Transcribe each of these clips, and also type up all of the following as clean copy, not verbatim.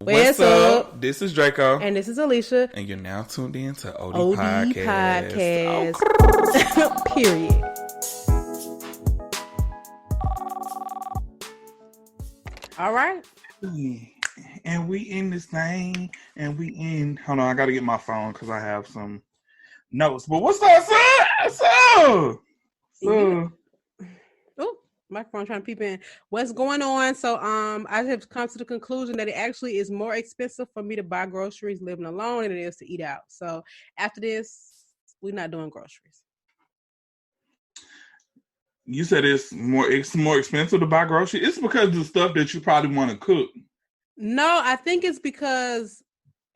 What's up? This is Draco. And this is Alicia. And you're now tuned in to OD Podcast. Oh. Period. All right. And we in this thing. Hold on, I got to get my phone because I have some notes. But what's up, sir? Oh, microphone trying to peep in. What's going on? So I have come to the conclusion that it actually is more expensive for me to buy groceries living alone than it is to eat out. So after this, we're not doing groceries. You said it's more expensive to buy groceries? It's because of the stuff that you probably want to cook. No, I think it's because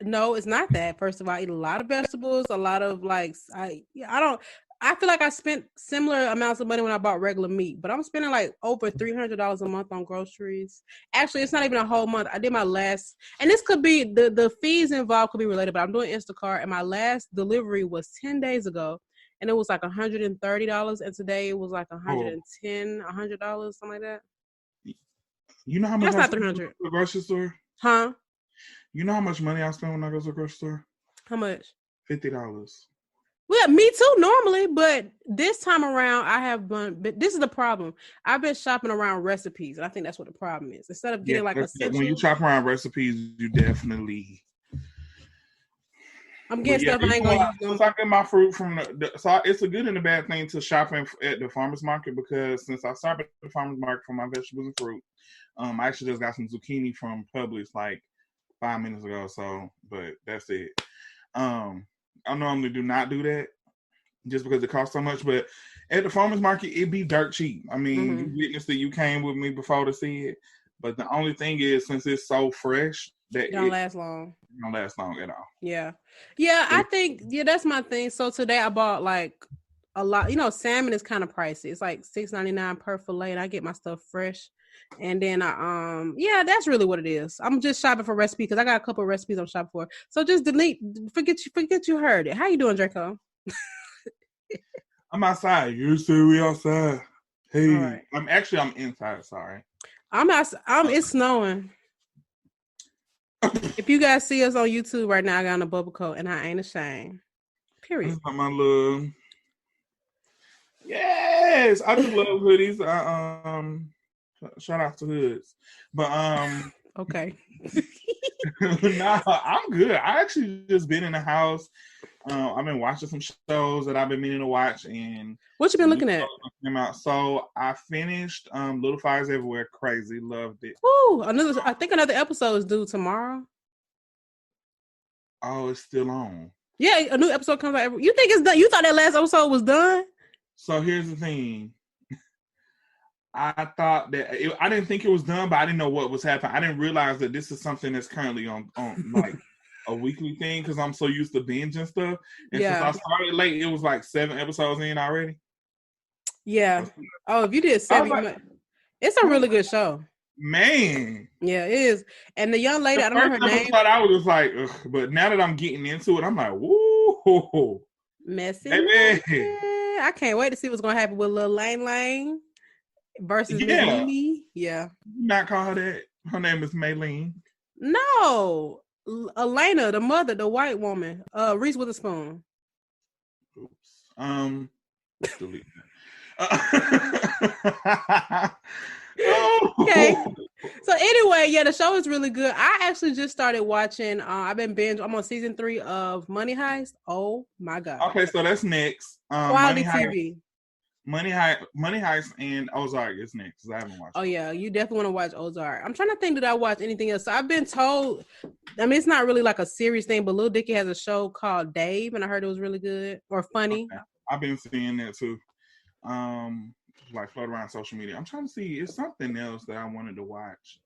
it's not that. First of all, I eat a lot of vegetables, a lot of I feel like I spent similar amounts of money when I bought regular meat, but I'm spending like over $300 a month on groceries. Actually, it's not even a whole month. I did my last, and this could be the fees involved could be related, but I'm doing Instacart, and my last delivery was 10 days ago, and it was like $130, and today it was like $110, $100, something like that. You know how much that's not $300 at the grocery store? Huh? You know how much money I spend when I go to the grocery store? How much? $50. Well, me too normally, but this time around I have been. But this is the problem. I've been shopping around recipes, and I think that's what the problem is. Instead of getting when you shop around recipes, you definitely. I'm getting stuff I ain't gonna use. So I get my fruit from so it's a good and a bad thing to shopping at the farmer's market because since I stopped at the farmer's market for my vegetables and fruit, I actually just got some zucchini from Publix like 5 minutes ago. So, but that's it. I normally do not do that just because it costs so much, but at the farmer's market, it'd be dirt cheap. I mean, you witnessed it, you came with me before to see it, but the only thing is, since it's so fresh, that it don't last long. It don't last long at all. Yeah. I think, that's my thing. So today I bought like a lot, salmon is kind of pricey. It's like $6.99 per fillet, and I get my stuff fresh. And then that's really what it is. I'm just shopping for recipes because I got a couple of recipes I'm shopping for. So just forget you heard it. How you doing, Draco? I'm outside. You say we outside. Hey, right. I'm inside. Sorry. It's snowing. If you guys see us on YouTube right now, I got on a bubble coat and I ain't ashamed. Period. That's my love. Yes, I just love hoodies. Shout out to hoods, but okay. Nah, I'm good. I actually just been in the house. I've been watching some shows that I've been meaning to watch. And what you been looking at? So I finished Little Fires Everywhere. Crazy, loved it. Ooh, I think another episode is due tomorrow. Oh, it's still on. Yeah, a new episode comes out. You think it's done? You thought that last episode was done? So here's the thing. I thought that I didn't think it was done, but I didn't know what was happening. I didn't realize that this is something that's currently on like a weekly thing because I'm so used to binge and stuff. And since I started late, it was like 7 episodes in already. Yeah. Oh, if you did 7, it's a really good show. Man. Yeah, it is. And the young lady, I don't know her name. I was just like, ugh, but now that I'm getting into it, I'm like, woo. Messy. I can't wait to see what's going to happen with Lil Lane versus Mimi. Yeah. Not call her that. Her name is Maylene. No. Elena, the mother, the white woman. Reese Witherspoon. Oops. Delete that. Okay. So anyway, the show is really good. I actually just started watching. I've been binge. I'm on season 3 of Money Heist. Oh my god. Okay, so that's next. Quality TV. Money Heist and Ozark is next because I haven't watched. Oh yeah, you definitely want to watch Ozark. I'm trying to think, did I watch anything else? So I've been told. I mean, it's not really like a serious thing, but Lil Dicky has a show called Dave, and I heard it was really good or funny. Okay. I've been seeing that too. Like float around social media. I'm trying to see. It's something else that I wanted to watch.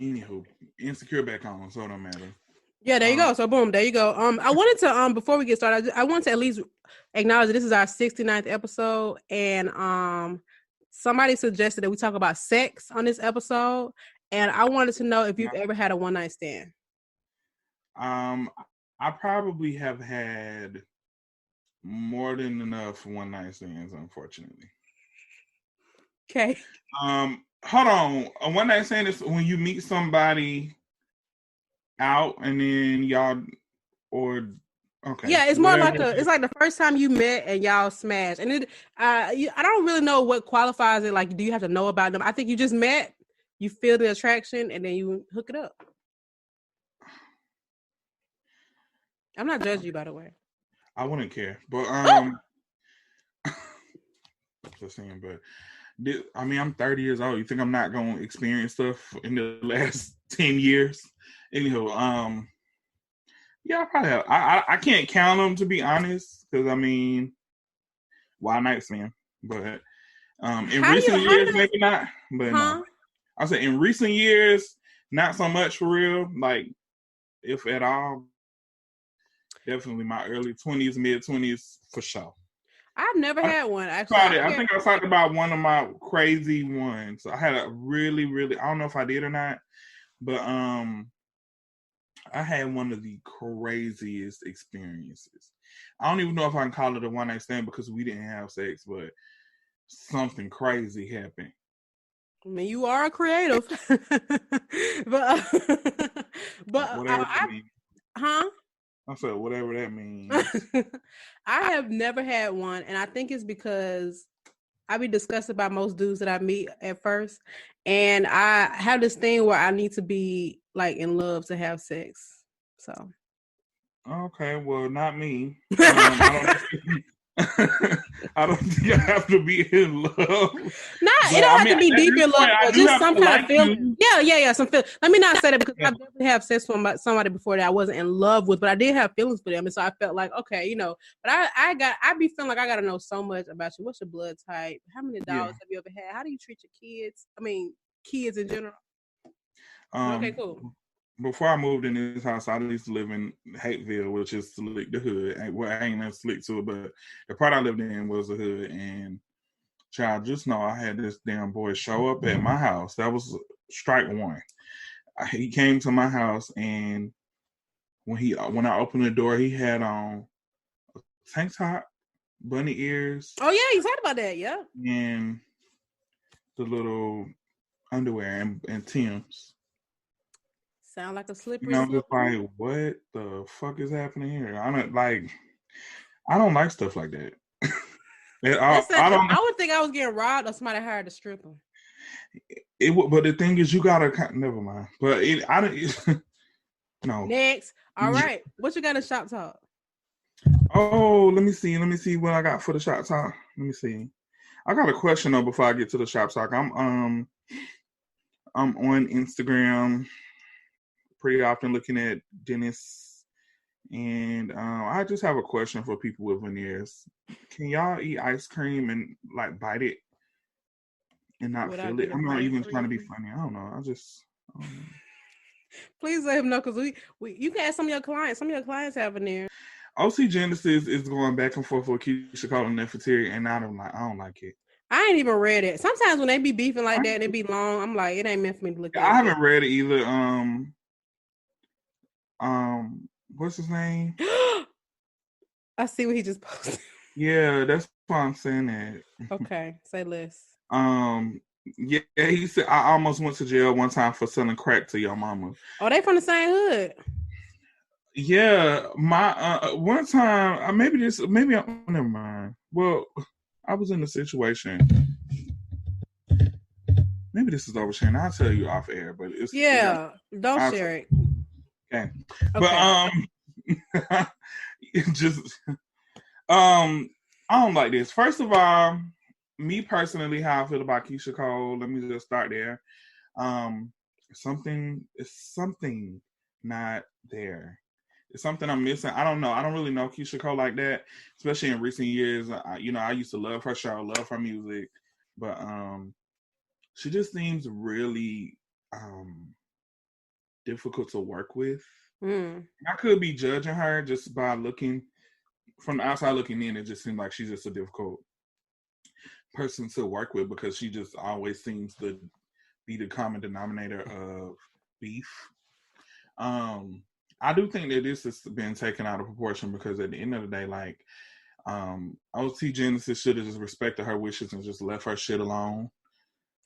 Anywho, Insecure back on, so it don't matter. Yeah, there you go. So boom, there you go. I wanted to before we get started, I want to at least acknowledge that this is our 69th episode, and somebody suggested that we talk about sex on this episode, and I wanted to know if you've ever had a one night stand. I probably have had more than enough one night stands, unfortunately. Okay. hold on. One night stand is when you meet somebody out and then y'all or okay, Yeah, it's more whatever. like it's like the first time you met and y'all smash. And I don't really know what qualifies it. Like, do you have to know about them? I think you just met, you feel the attraction, and then you hook it up. I'm not judging you, by the way. I wouldn't care, but just saying. But I mean, I'm 30 years old. You think I'm not gonna experience stuff in the last 10 years? Anyhow, yeah, I probably have. I can't count them to be honest, because I mean, why night stand? But in recent years, maybe not. But no, I said in recent years, not so much for real. Like, if at all, definitely my early 20s, mid 20s for sure. I've never had one actually. I think I talked about one of my crazy ones. I had a really, really. I don't know if I did or not, but I had one of the craziest experiences. I don't even know if I can call it a one night stand because we didn't have sex, but something crazy happened. I mean, you are a creative, but Whatever that means. Huh? I said whatever that means. I have never had one, and I think it's because I be disgusted by most dudes that I meet at first, and I have this thing where I need to be like in love to have sex. So okay, well, not me. I don't think I have to be in love. It don't have to be deep in love, but just some kind of feeling. Yeah, some feeling. Let me not say that because I definitely have sex with somebody before that I wasn't in love with, but I did have feelings for them, and so I felt like, okay, But I be feeling like I gotta know so much about you. What's your blood type? How many dogs have you ever had? How do you treat your kids? I mean, kids in general. Okay, cool. Before I moved in this house, I used to live in Hateville, which is Slick, the hood. Well, I ain't that slick to it, but the part I lived in was the hood. And child, just know I had this damn boy show up at my house. That was strike one. He came to my house, and when I opened the door, he had on a tank top, bunny ears. Oh yeah, you talked about that, yeah. And the little underwear and Tim's. Sound like a slippery. I'm just like, what the fuck is happening here? I don't like stuff like that. I would think I was getting robbed or somebody hired a stripper. But the thing is, you gotta never mind. But no. Next, all right. What you got in shop talk? Oh, let me see what I got for the shop talk. Let me see. I got a question though before I get to the shop talk. I'm on Instagram pretty often looking at dentists, and I just have a question for people with veneers. Can y'all eat ice cream and like bite it and not feel it? I'm not even trying to be funny. I don't know. I don't know. Please let him know, because you can ask some of your clients. Some of your clients have veneers. OC Genasis is going back and forth with Keyshia calling Nefertiti, and I don't like it. I ain't even read it. Sometimes when they be beefing like that and it be long, I'm like, it ain't meant for me to look at. I haven't read it either. What's his name? I see what he just posted. Yeah, that's why I'm saying that. Okay, say less. Yeah, he said I almost went to jail one time for selling crack to your mama. Oh, they from the same hood. Yeah, my one time maybe never mind. Well, I was in a situation. Maybe this is oversharing. I'll tell you off air, but it's don't share it. Okay. But just I don't like this. First of all, me personally, how I feel about Keyshia Cole, let me just start there. Something not there. It's something I'm missing. I don't know. I don't really know Keyshia Cole like that, especially in recent years. I used to love her show, love her music, but she just seems really difficult to work with. I could be judging her just by looking from the outside looking in. It just seems like she's just a difficult person to work with because she just always seems to be the common denominator of beef. I do think that this has been taken out of proportion because at the end of the day, like, OT Genasis should have just respected her wishes and just left her shit alone.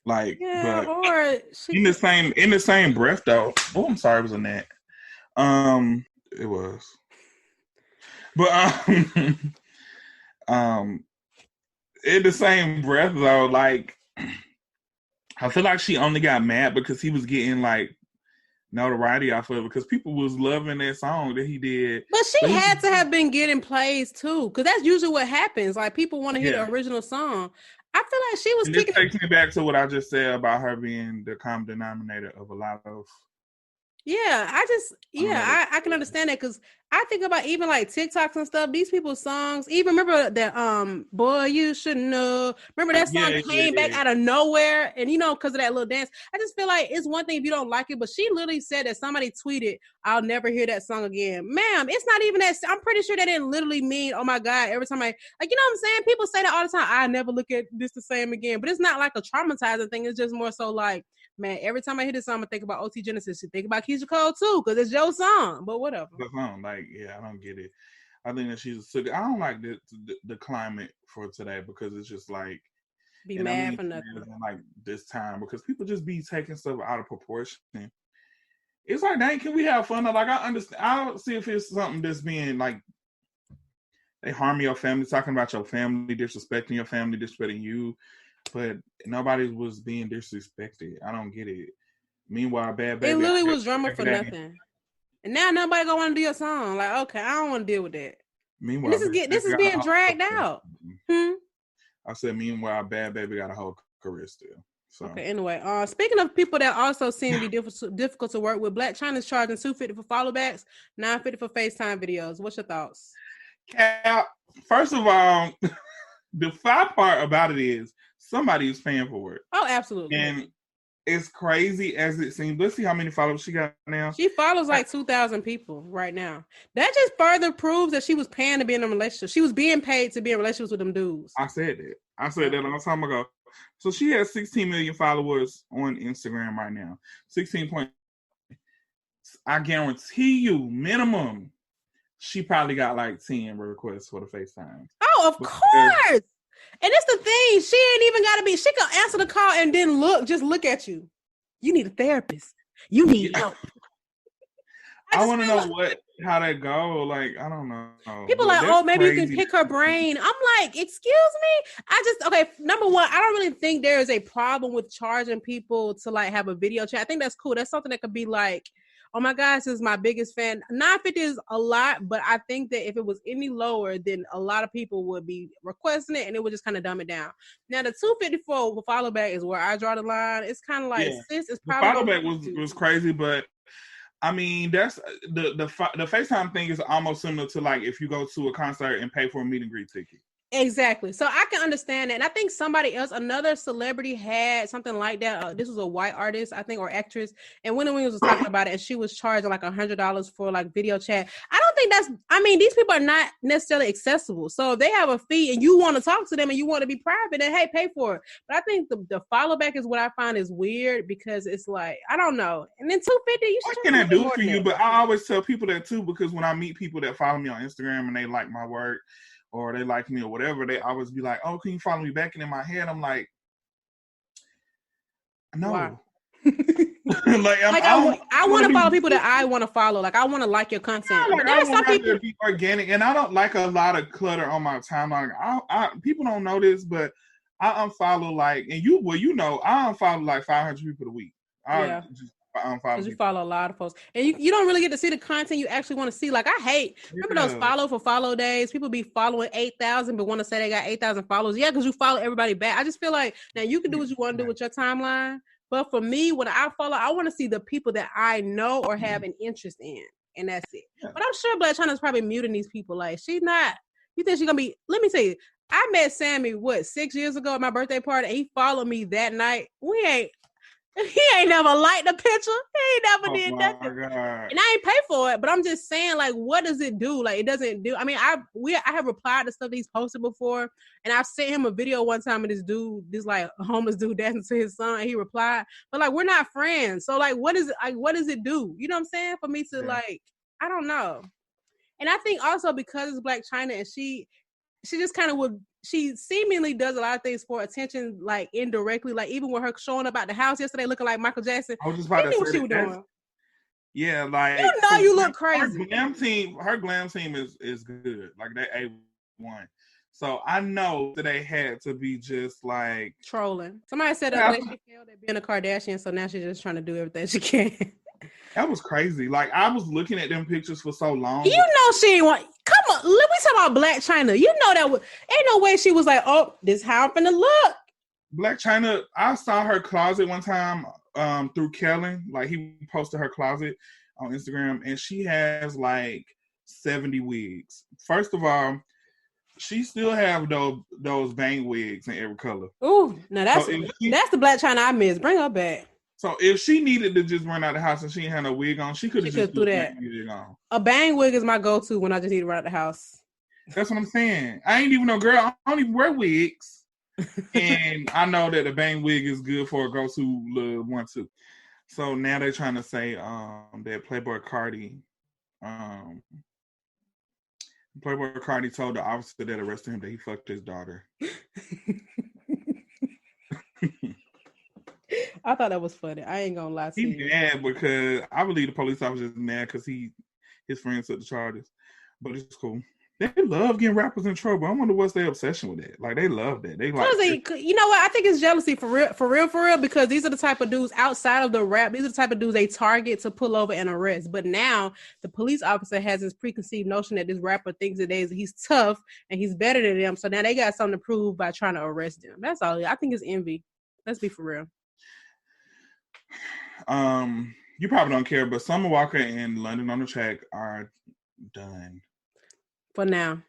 Like, Yeah, but or she in the same breath though. Oh, I'm sorry, it was a gnat. It was. But um, in the same breath though, like I feel like she only got mad because he was getting like notoriety off of it because people was loving that song that he did. But she had to have been getting plays too, because that's usually what happens. Like people want to hear the original song. I feel like she was and kicking. This takes me back to what I just said about her being the common denominator of a lot of. Yeah, I can understand that because I think about even like TikToks and stuff. These people's songs, even remember that "Boy You Should Know." Remember that song came back out of nowhere, and because of that little dance. I just feel like it's one thing if you don't like it, but she literally said that somebody tweeted, "I'll never hear that song again." Ma'am, it's not even that. I'm pretty sure that didn't literally mean, "Oh my God!" Every time I what I'm saying. People say that all the time. I never look at this the same again, but it's not like a traumatizing thing. It's just more so like. Man, every time I hear this song, I think about OT Genasis. You think about Keyshia Cole too, because it's your song. But whatever. The song, like, yeah, I don't get it. I think that she's. I don't like the climate for today because it's just like be mad for nothing. Like this time because people just be taking stuff out of proportion. It's like, dang, can we have fun? Like I understand. I don't see if it's something that's being like they harm your family, talking about your family, disrespecting your family, disrespecting you. But nobody was being disrespected. I don't get it. Meanwhile, Bad Baby. It literally was drama for nothing. And now nobody gonna want to do your song. Like, okay, I don't want to deal with that. Meanwhile, and this is being dragged out. I said, meanwhile, Bad Baby got a whole career still. So. Okay, anyway, speaking of people that also seem to be difficult to work with, Blac Chyna's charging $250 for followbacks, $950 for FaceTime videos. What's your thoughts? Cap, first of all, the fun part about it is somebody is paying for it. Oh, absolutely. And it's crazy as it seems. Let's see how many followers she got now. She follows like 2,000 people right now. That just further proves that she was paying to be in a relationship. She was being paid to be in relationships with them dudes. I said that a long time ago. So she has 16 million followers on Instagram right now. 16 point. I guarantee you, minimum, she probably got like 10 requests for the FaceTime. Oh, of course. And it's the thing. She ain't even got to be. She can answer the call and then just look at you. You need a therapist. You need help. I want to know how that go. Like, I don't know. People like, oh, maybe you can pick her brain. I'm like, excuse me. Okay, number one, I don't really think there is a problem with charging people to like have a video chat. I think that's cool. That's something that could be like, oh my gosh, this is my biggest fan. $950 is a lot, but I think that if it was any lower, then a lot of people would be requesting it and it would just kind of dumb it down. Now, the $250 for follow back is where I draw the line. It's kind of like, sis, it's probably follow back was crazy, but I mean, that's the FaceTime thing is almost similar to like if you go to a concert and pay for a meet and greet ticket. Exactly. So I can understand that. And I think somebody else, another celebrity had something like that. This was a white artist, I think, or actress. And Winnie Williams was talking about it and she was charging like $100 for like video chat. I don't think these people are not necessarily accessible. So if they have a fee and you want to talk to them and you want to be private, then hey, pay for it. But I think the follow back is what I find is weird because it's like, I don't know. And then $250, you should. What can I do for you? But I always tell people that too, because when I meet people that follow me on Instagram and they like my work, or they like me or whatever, they always be like, oh, can you follow me back? And in my head, I'm like, no. Wow. I want to follow people that I want to follow. Like, I want to like your content. Yeah, like, I want to be organic. And I don't like a lot of clutter on my timeline. People don't know this, but I unfollow I unfollow like 500 people a week. Because you follow a lot of folks and you don't really get to see the content you actually want to see. Like remember those follow days? People be following 8,000 but want to say they got 8,000 followers. Yeah, because you follow everybody back. I just feel like now you can do what you want to do with your timeline, but for me, when I follow, I want to see the people that I know or have an interest in, and that's it. Yeah. But I'm sure Blac Chyna's probably muting these people. Like, she's not. You think she's gonna be? Let me tell you, I met Sammy 6 years ago at my birthday party, and he followed me that night. He ain't never liked the picture. He ain't never did nothing. God. And I ain't pay for it, but I'm just saying, like, what does it do? Like, it doesn't do. I mean, I have replied to stuff that he's posted before, and I've sent him a video one time of this like homeless dude dancing to his song, and he replied, but like, we're not friends. So like, what does it do? You know what I'm saying? For me to like, I don't know. And I think also because it's Blac Chyna and she just kind of would. She seemingly does a lot of things for attention, like indirectly. Like even with her showing up at the house yesterday, looking like Michael Jackson. I was just about She to knew what say she was doing. Yeah, like You know, you look crazy. Her glam team is good. Like they A1. So I know that they had to be just like trolling. Somebody said the other day she failed at being a Kardashian, so now she's just trying to do everything she can. That was crazy. Like I was looking at them pictures for so long. You know she ain't want. Come on, let me talk about Black Chyna. You know that ain't no way she was like, oh, this how I'm finna look. Black Chyna, I saw her closet one time through Kellen. Like he posted her closet on Instagram, and she has like 70 wigs. First of all, she still have those bang wigs in every color. Ooh, now that's the Black Chyna I miss. Bring her back. So if she needed to just run out of the house and she ain't had no wig on, she could have just threw that. A bang wig is my go-to when I just need to run out the house. That's what I'm saying. I ain't even no girl. I don't even wear wigs. And I know that the bang wig is good for a go-to one too. So now they're trying to say that Playboy Cardi told the officer that arrested him that he fucked his daughter. I thought that was funny. I ain't gonna lie to you. He's mad because I believe the police officer is mad because his friends took the charges. But it's cool. They love getting rappers in trouble. I wonder what's their obsession with that. Like they love that. They like. You know what? I think it's jealousy for real. Because these are the type of dudes outside of the rap. These are the type of dudes they target to pull over and arrest. But now the police officer has this preconceived notion that this rapper thinks that he's tough and he's better than them. So now they got something to prove by trying to arrest them. That's all. I think it's envy. Let's be for real. You probably don't care, but Summer Walker and London on the Track are done. For now.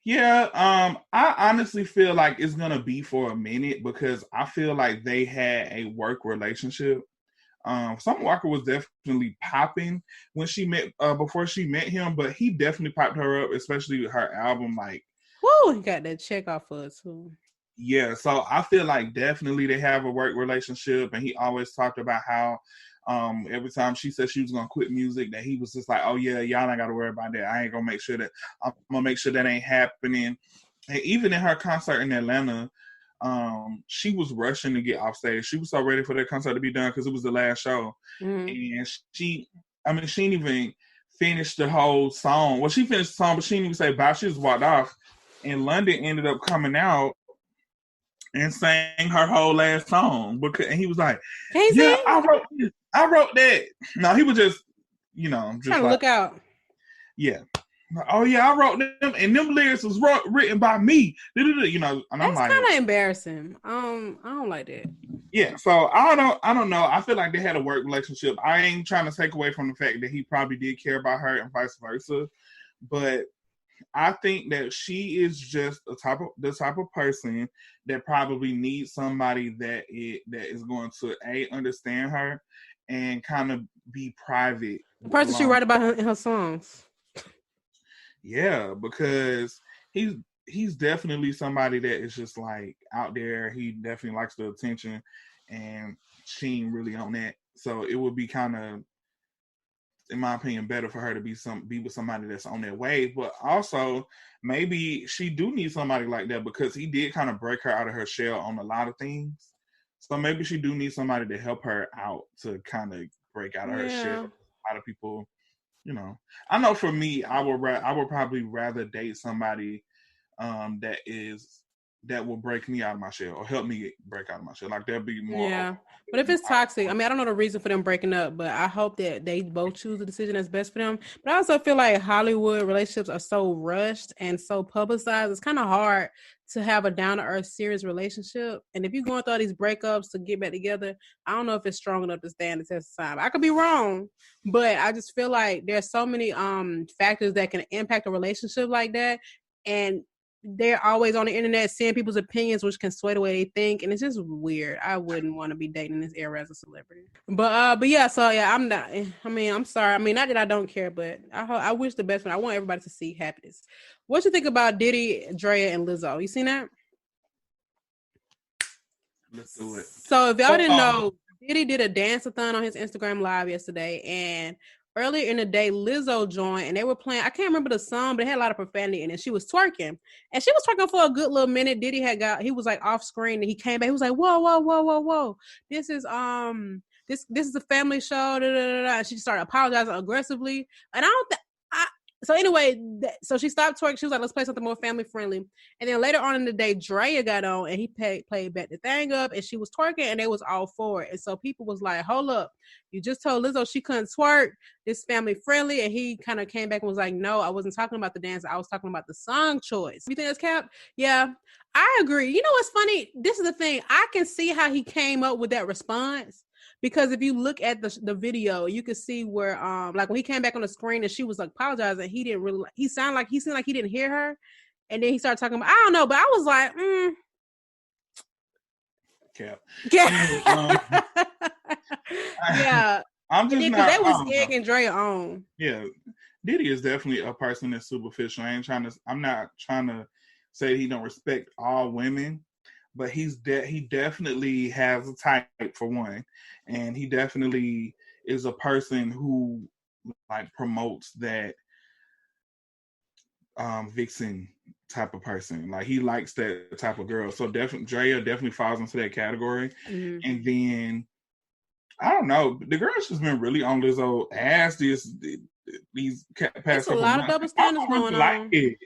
Yeah, I honestly feel like it's gonna be for a minute because I feel like they had a work relationship. Summer Walker was definitely popping when she met before she met him, but he definitely popped her up, especially with her album. Like, woo, he got that check off for us too. Yeah, so I feel like definitely they have a work relationship, and he always talked about how every time she said she was gonna quit music, that he was just like, oh yeah, y'all ain't gotta worry about that. I'm gonna make sure that ain't happening. And even in her concert in Atlanta, she was rushing to get off stage. She was so ready for that concert to be done because it was the last show. And she didn't even finish the whole song. Well, she finished the song, but she didn't even say bye. She just walked off. And London ended up coming out and sang her whole last song and he was like, "Yeah, I wrote this. I wrote that." No, he was just, just trying to look out. Yeah. Oh yeah, I wrote them, and them lyrics was written by me. And that's I'm like, kind of embarrassing. I don't like that. Yeah, so I don't know. I feel like they had a work relationship. I ain't trying to take away from the fact that he probably did care about her and vice versa, but I think that she is just the type of person that probably needs somebody that is going to understand her and kind of be private. The person she write about in her songs. Yeah, because he's definitely somebody that is just like out there. He definitely likes the attention, and she ain't really on that. So it would be kind of, in my opinion, better for her to be with somebody that's on their wave. But also, maybe she do need somebody like that because he did kind of break her out of her shell on a lot of things. So maybe she do need somebody to help her out to kind of break out of her shell. A lot of people, I know for me, I would probably rather date somebody that will break me out of my shell or help me break out of my shell. Like that'd be more. Yeah. But if it's toxic, I don't know the reason for them breaking up, but I hope that they both choose the decision that's best for them. But I also feel like Hollywood relationships are so rushed and so publicized. It's kind of hard to have a down-to-earth, serious relationship. And if you're going through all these breakups to get back together, I don't know if it's strong enough to stand the test of time. I could be wrong, but I just feel like there's so many factors that can impact a relationship like that. And they're always on the internet seeing people's opinions, which can sway the way they think, and it's just weird. I wouldn't want to be dating this era as a celebrity. But yeah, so yeah, I'm not. I'm sorry. Not that I don't care, but I wish the best. I want everybody to see happiness. What you think about Diddy, Draya, and Lizzo? You seen that? Let's do it. So if y'all didn't know, Diddy did a dance-a-thon on his Instagram Live yesterday, and earlier in the day, Lizzo joined and they were playing. I can't remember the song, but it had a lot of profanity in it. She was twerking, and she was twerking for a good little minute. Diddy he was like off screen, and he came back. He was like, "Whoa, whoa, whoa, whoa, whoa! This is this is a family show." Da, da, da, da. And she started apologizing aggressively, and I don't think. So anyway, so she stopped twerking. She was like, "Let's play something more family friendly." And then later on in the day, Draya got on and he played back the thing up, and she was twerking, and they was all for it. And so people was like, "Hold up, you just told Lizzo she couldn't twerk. This family friendly." And he kind of came back and was like, "No, I wasn't talking about the dance. I was talking about the song choice." You think that's cap? Yeah, I agree. You know what's funny? This is the thing. I can see how he came up with that response. Because if you look at the video, you can see where like when he came back on the screen and she was like apologizing, he didn't really he seemed like he didn't hear her. And then he started talking about, I don't know, but I was like, Cap. yeah. Yeah. I'm just because they was egging Draya on. Yeah. Diddy is definitely a person that's superficial. I'm not trying to say he don't respect all women, but he definitely has a type for one, and he definitely is a person who like promotes that vixen type of person. Like he likes that type of girl. So Draya definitely falls into that category. Mm-hmm. And then I don't know, the girl's just been really on Lizzo ass these past couple months. A lot of double standards going on. It.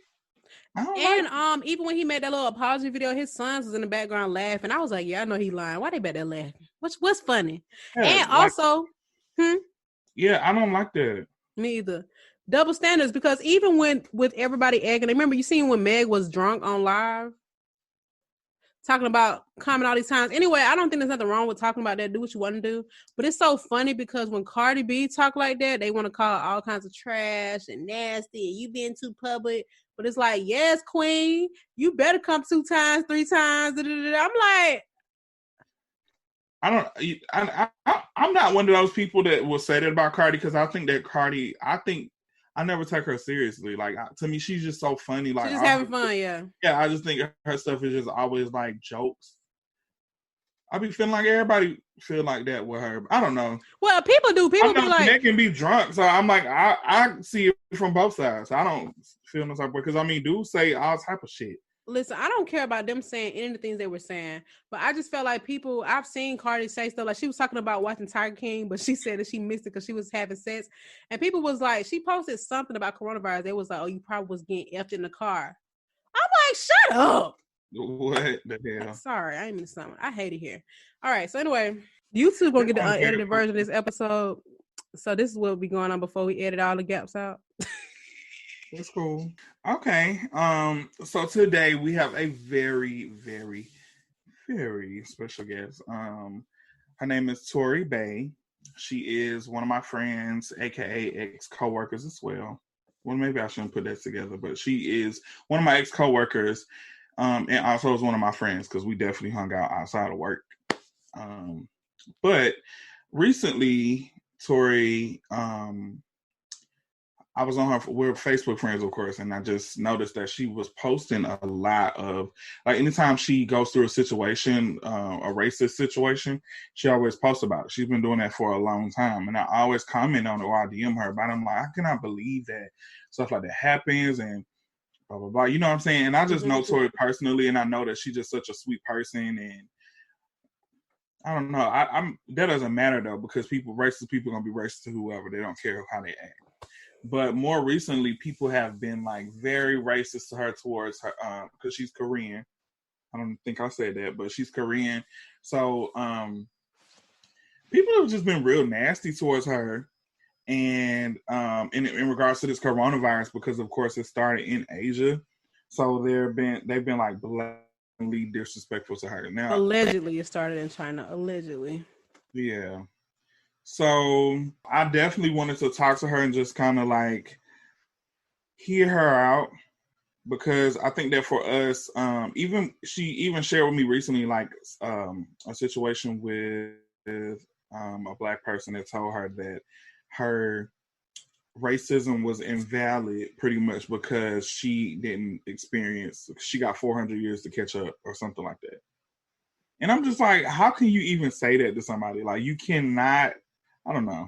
And even when he made that little apology video, his sons was in the background laughing. I was like, yeah, I know he lying. Why they back there laughing? What's funny? Yeah, and also, yeah, I don't like that. Me either. Double standards, because even with everybody egging, remember you seen when Meg was drunk on live? Talking about comment all these times. Anyway, I don't think there's nothing wrong with talking about that. Do what you want to do. But it's so funny because when Cardi B talk like that, they want to call all kinds of trash and nasty and you being too public. But it's like, yes, queen, you better come 2 times, 3 times. I'm like, I'm not one of those people that will say that about Cardi, because I think I never take her seriously. Like, to me, she's just so funny. Like, she's just having fun, yeah. Yeah, I just think her stuff is just always like jokes. I be feeling like everybody feel like that with her. I don't know. Well, people do. People be like, they can be drunk. So I'm like, I see it from both sides. I don't feel no type of way, because I mean, dudes say all type of shit. Listen, I don't care about them saying any of the things they were saying, but I just felt like I've seen Cardi say stuff like she was talking about watching Tiger King, but she said that she missed it because she was having sex. And people was like, she posted something about coronavirus. They was like, oh, you probably was getting effed in the car. I'm like, shut up. What the hell? Sorry, I ain't mean something. I hate it here. All right, so anyway, YouTube gonna get the unedited version of this episode. So this is what will be going on before we edit all the gaps out. That's cool. Okay. So today we have a very, very, very special guest. Her name is Tori Bay. She is one of my friends, aka ex-coworkers as well. Well, maybe I shouldn't put that together, but she is one of my ex-coworkers, and also is one of my friends, because we definitely hung out outside of work. But recently, Tori, I was on we're Facebook friends, of course, and I just noticed that she was posting a lot of, like, anytime she goes through a situation, a racist situation, she always posts about it. She's been doing that for a long time, and I always comment on it or I DM her, but I'm like, I cannot believe that stuff like that happens and blah, blah, blah. You know what I'm saying? And I just know Tori personally, and I know that she's just such a sweet person, and I don't know. That doesn't matter, though, because racist people are going to be racist to whoever. They don't care how they act. But more recently, people have been like very racist to her towards her because she's Korean. I don't think I said that, but she's Korean. So people have just been real nasty towards her, and in regards to this coronavirus, because of course it started in Asia. So they've been like blatantly disrespectful to her. Now, allegedly, it started in China. Allegedly, yeah. So I definitely wanted to talk to her and just kind of like hear her out, because I think that for us, she even shared with me recently, like a situation with a black person that told her that her racism was invalid pretty much because she got 400 years to catch up or something like that. And I'm just like, how can you even say that to somebody? Like, you cannot. I don't know.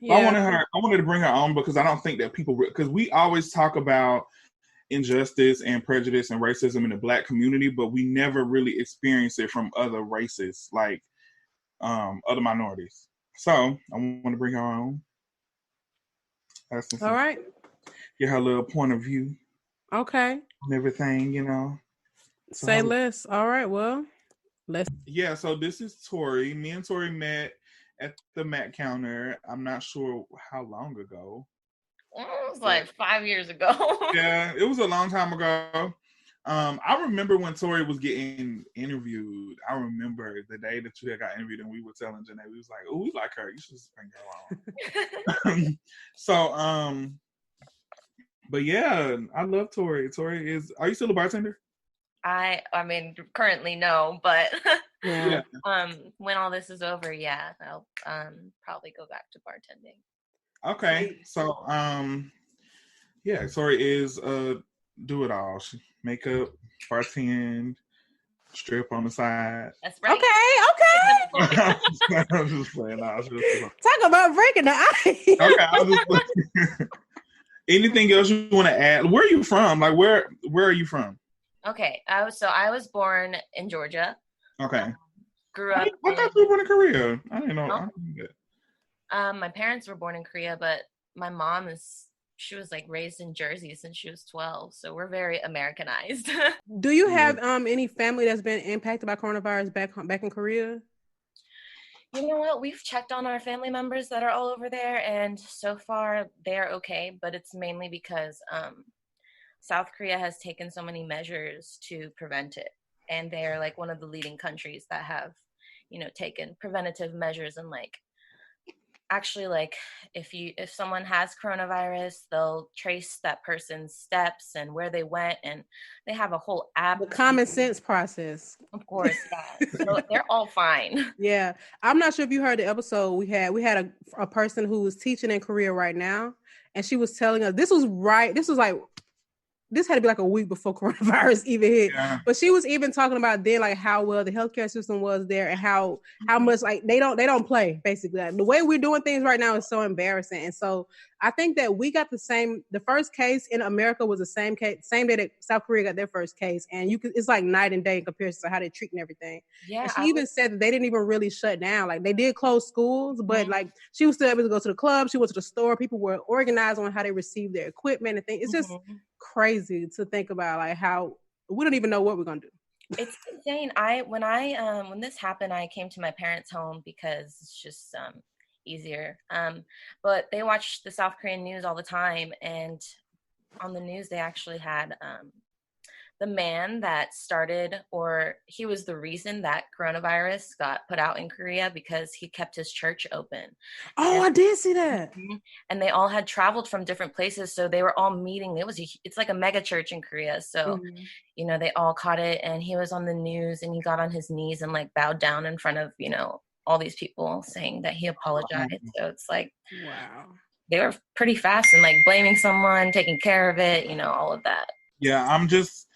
Yeah. I wanted to bring her on because I don't think that people, because we always talk about injustice and prejudice and racism in the Black community, but we never really experience it from other races, like other minorities. So I want to bring her on. All right. Get her little point of view. Okay. And everything, So Say less. All right. Well, let's. Yeah. So this is Tori. Me and Tori met at the Mac counter. I'm not sure how long ago. It was like 5 years ago. Yeah, it was a long time ago. I remember when Tori was getting interviewed. I remember the day that you had got interviewed, and we were telling Janae, we was like, "Oh, we like her. You should bring her on." So, but yeah, I love Tori. Tori is. Are you still a bartender? I mean, currently no, but Yeah. when all this is over, yeah, I'll probably go back to bartending. Okay, so yeah, Tori is do it all. Makeup, bartend, strip on the side. That's right. Okay. I'm just playing. Talk about breaking the ice. Okay, I'm just anything else you want to add? Where are you from? Like, where are you from? Okay, I was born in Georgia. Okay. Grew up. I thought you were born in Korea. I didn't know. No? I didn't know that. My parents were born in Korea, but my mom she was like raised in Jersey since she was 12, so we're very Americanized. Do you have any family that's been impacted by coronavirus back in Korea? You know what? We've checked on our family members that are all over there, and so far they're okay, but it's mainly because South Korea has taken so many measures to prevent it, and they're like one of the leading countries that have, taken preventative measures, and like actually, like if someone has coronavirus, they'll trace that person's steps and where they went, and they have a whole app. The common sense process. Of course, yeah. So they're all fine. Yeah. I'm not sure if you heard the episode we had. We had a person who was teaching in Korea right now, and she was telling us this had to be like a week before coronavirus even hit. Yeah. But she was even talking about then like how well the healthcare system was there and how much like they don't play basically. Like, the way we're doing things right now is so embarrassing. And so I think that we got the first case in America was the same day that South Korea got their first case. And it's like night and day in comparison to how they're treating everything. Yeah. And she even said that they didn't even really shut down. Like they did close schools, but like she was still able to go to the club. She went to the store. People were organized on how they received their equipment and things. It's just crazy to think about like how we don't even know what we're gonna do. It's insane. When this happened, I came to my parents' home because it's just easier. But they watch the South Korean news all the time, and on the news they actually had the man that started, or he was the reason that coronavirus got put out in Korea because he kept his church open. Oh, I did see that. And they all had traveled from different places, so they were all meeting. It's like a mega church in Korea, so they all caught it, and he was on the news, and he got on his knees and like bowed down in front of all these people, saying that he apologized. So it's like, wow, they were pretty fast and like blaming someone, taking care of it, all of that. Yeah, I'm just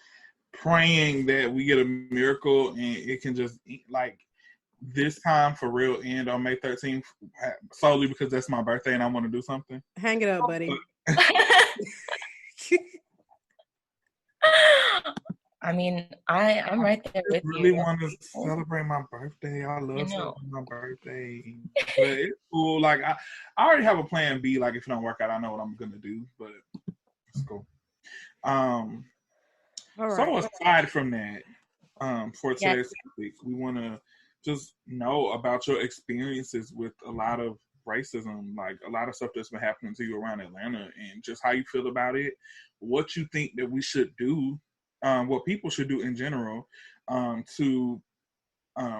praying that we get a miracle and it can just like this time for real end on May 13th solely because that's my birthday and I want to do something. Hang it up, buddy. I mean, I'm right there with you. I really want to celebrate my birthday. I love celebrating my birthday. But it's cool. Like I already have a plan B. Like if it don't work out, I know what I'm gonna do. But it's cool. Right. So aside from that, for today's topic, we want to just know about your experiences with a lot of racism, like a lot of stuff that's been happening to you around Atlanta, and just how you feel about it, what you think that we should do, what people should do in general, to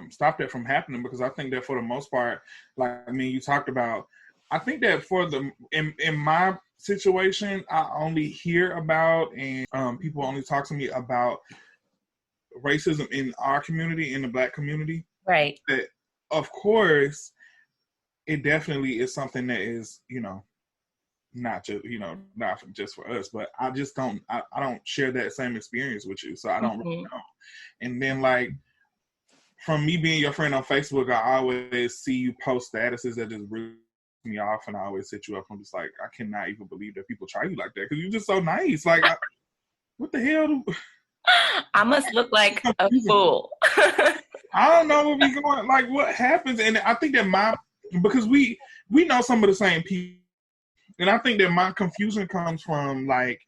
stop that from happening. Because I think that for the most part, like you talked about, I think that in my situation, I only hear about and people only talk to me about racism in our community, in the Black community. Right. That, of course, it definitely is something that is, not just, not just for us, but I just don't, I don't share that same experience with you. So I don't really know. And then like, from me being your friend on Facebook, I always see you post statuses that just really me off, and I always hit you up. I'm just like, I cannot even believe that people try you like that because you're just so nice. Like, what the hell? I must look like a fool. I don't know what we going, like, what happens, and I think that because we know some of the same people, and I think that my confusion comes from, like,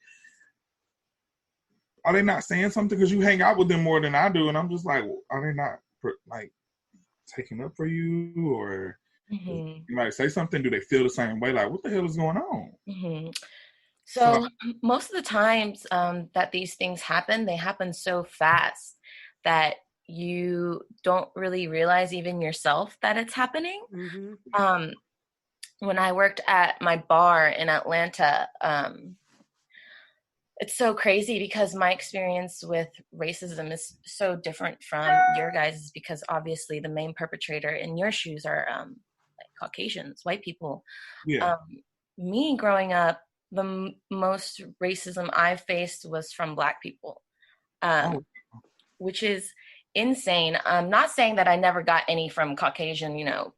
are they not saying something because you hang out with them more than I do, and I'm just like, are they not like taking up for you, or you might say something? Do they feel the same way? Like, what the hell is going on? So most of the times that these things happen, they happen so fast that you don't really realize even yourself that it's happening. When I worked at my bar in Atlanta, it's so crazy because my experience with racism is so different from your guys' because obviously the main perpetrator in your shoes are like Caucasians, white people. Yeah. Me growing up, the most racism I faced was from Black people, which is insane. I'm not saying that I never got any from Caucasian, you know,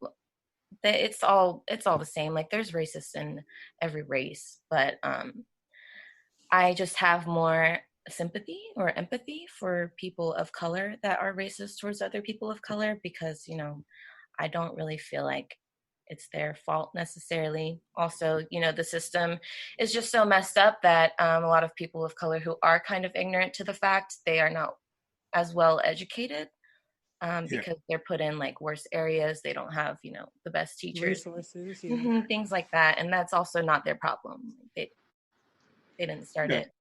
it's all the same. Like there's racists in every race, but I just have more sympathy or empathy for people of color that are racist towards other people of color because, you know, I don't really feel like it's their fault necessarily. Also, you know, the system is just so messed up that a lot of people of color who are kind of ignorant to the fact, they are not as well educated because they're put in like worse areas. They don't have, you know, the best teachers, resources, things like that. And that's also not their problem. They didn't start it.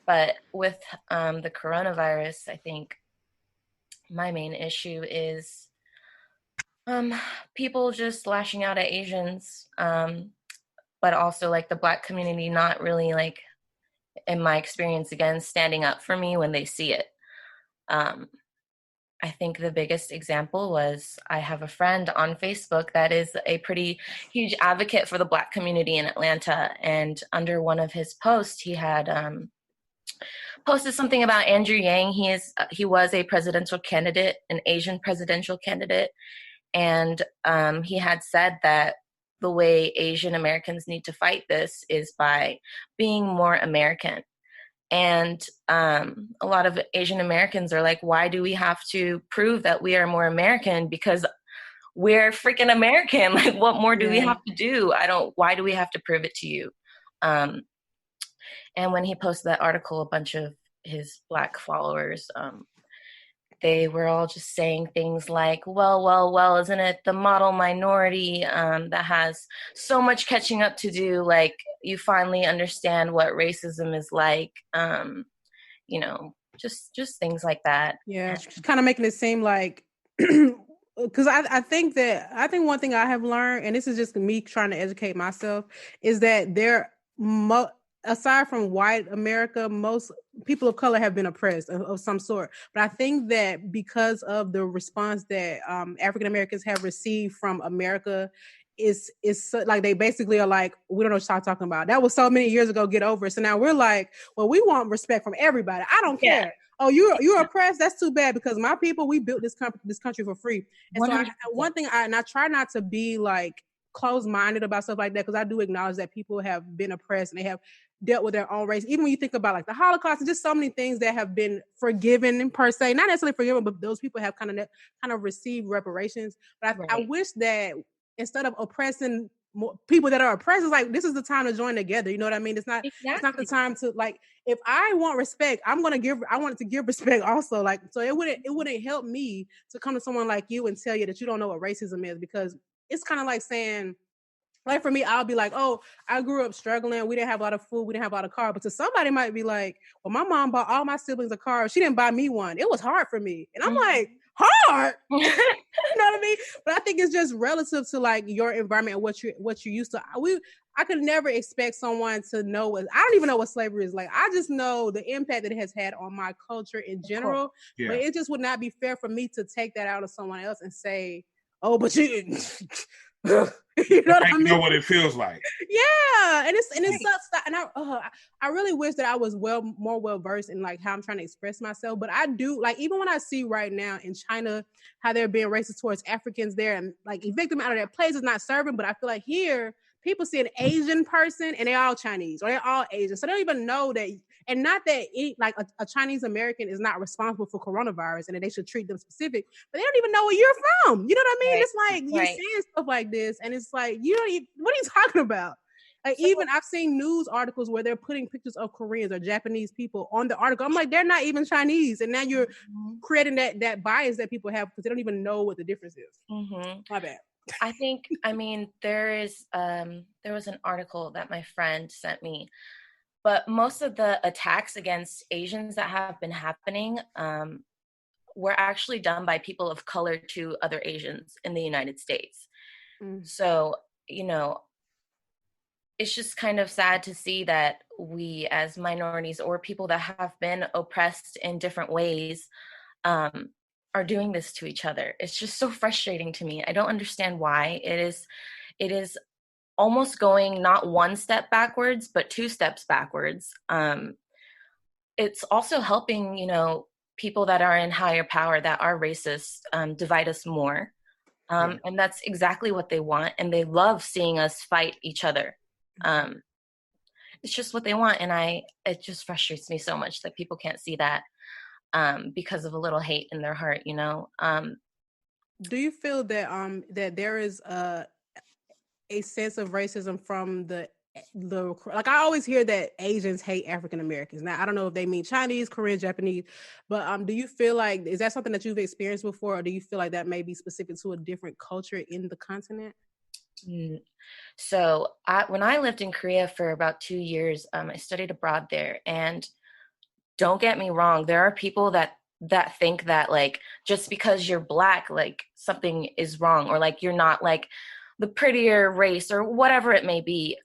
But with the coronavirus, I think my main issue is people just lashing out at Asians, but also like the Black community not really, like, in my experience, again, standing up for me when they see it. I think the biggest example was I have a friend on Facebook that is a pretty huge advocate for the Black community in Atlanta. And under one of his posts, he had posted something about Andrew Yang. He was a presidential candidate, an Asian presidential candidate. And he had said that the way Asian Americans need to fight this is by being more American. And a lot of Asian Americans are like, why do we have to prove that we are more American? Because we're freaking American. Like, what more do we have to do? Why do we have to prove it to you? And when he posted that article, a bunch of his Black followers, they were all just saying things like, well, isn't it the model minority that has so much catching up to do? Like, you finally understand what racism is like, you know, just things like that. Yeah, just kind of making it seem like, because I think one thing I have learned, and this is just me trying to educate myself, is that aside from white America, most people of color have been oppressed of some sort. But I think that because of the response that African Americans have received from America, is so, like, they basically are like, we don't know what y'all talking about. That was so many years ago, get over it. So now we're like, well, we want respect from everybody. I don't care. Oh, you're oppressed? That's too bad, because my people, we built this country for free. And 100%. So one thing I try not to be like closed-minded about stuff like that, because I do acknowledge that people have been oppressed and they have dealt with their own race. Even when you think about like the Holocaust and just so many things that have been forgiven per se, not necessarily forgiven, but those people have kind of received reparations. But I wish that instead of oppressing more people that are oppressed, it's like, this is the time to join together. You know what I mean? It's not the time to, like, if I want respect, I want to give respect also. Like, so it wouldn't help me to come to someone like you and tell you that you don't know what racism is, because it's kind of like saying, like, for me, I'll be like, oh, I grew up struggling. We didn't have a lot of food. We didn't have a lot of cars. But to somebody might be like, well, my mom bought all my siblings a car. She didn't buy me one. It was hard for me. And I'm like, hard? You know what I mean? But I think it's just relative to like your environment and what you used to. I could never expect someone to know I don't even know what slavery is like. I just know the impact that it has had on my culture in general. Yeah. But it just would not be fair for me to take that out of someone else and say, oh, but you... You know what I You mean? know what it feels like. Yeah, and it sucks. And I really wish that I was more well versed in like how I'm trying to express myself. But I do like even when I see right now in China how they're being racist towards Africans there and like evict them out of their place is not serving. But I feel like here people see an Asian person and they're all Chinese or they're all Asian, so they don't even know that. And not that like a Chinese American is not responsible for coronavirus and that they should treat them specific, but they don't even know where you're from. You know what I mean? Right. It's like you're saying stuff like this, and it's like you don't even, what are you talking about? Like even I've seen news articles where they're putting pictures of Koreans or Japanese people on the article. I'm like, they're not even Chinese, and now you're creating that bias that people have because they don't even know what the difference is. My bad. I mean, there was an article that my friend sent me, but most of the attacks against Asians that have been happening were actually done by people of color to other Asians in the United States. So, you know, it's just kind of sad to see that we as minorities or people that have been oppressed in different ways are doing this to each other. It's just so frustrating to me. I don't understand why. It is almost going not one step backwards, but two steps backwards. It's also helping, you know, people that are in higher power that are racist divide us more. And that's exactly what they want. And they love seeing us fight each other. It's just what they want. And it just frustrates me so much that people can't see that because of a little hate in their heart, you know? Do you feel that that there is a sense of racism from the like I always hear that Asians hate African Americans. Now I don't know if they mean Chinese, Korean, Japanese, but do you feel like is that something that you've experienced before, or do you feel like that may be specific to a different culture in the continent? So when I lived in Korea for about 2 years, I studied abroad there, and don't get me wrong, there are people that think that like just because you're Black, like something is wrong, or like you're not like the prettier race or whatever it may be.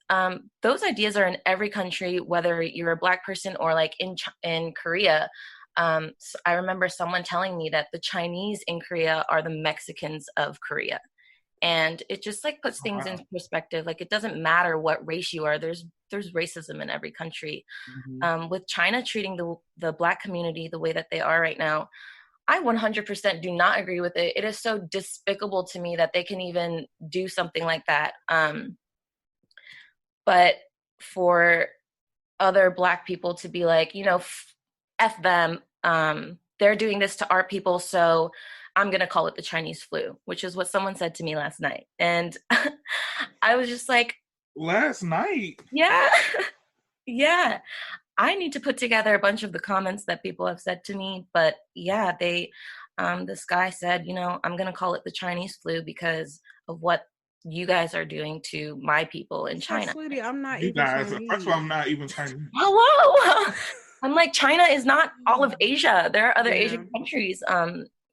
Those ideas are in every country, whether you're a Black person or like in Korea. So I remember someone telling me that the Chinese in Korea are the Mexicans of Korea. And it just like puts things in perspective. Like it doesn't matter what race you are. There's racism in every country. With China treating the Black community the way that they are right now, I 100% do not agree with it. It is so despicable to me that they can even do something like that. But for other Black people to be like, you know, F them, they're doing this to our people, so I'm going to call it the Chinese flu, which is what someone said to me last night. And I was just like, last night? Yeah. Yeah. I need to put together a bunch of the comments that people have said to me. But yeah, this guy said, you know, I'm going to call it the Chinese flu because of what you guys are doing to my people in China. Sweetie, I'm not you even guys, Chinese. first of all, I'm not even Chinese. Hello. I'm like, China is not all of Asia. There are other Asian countries.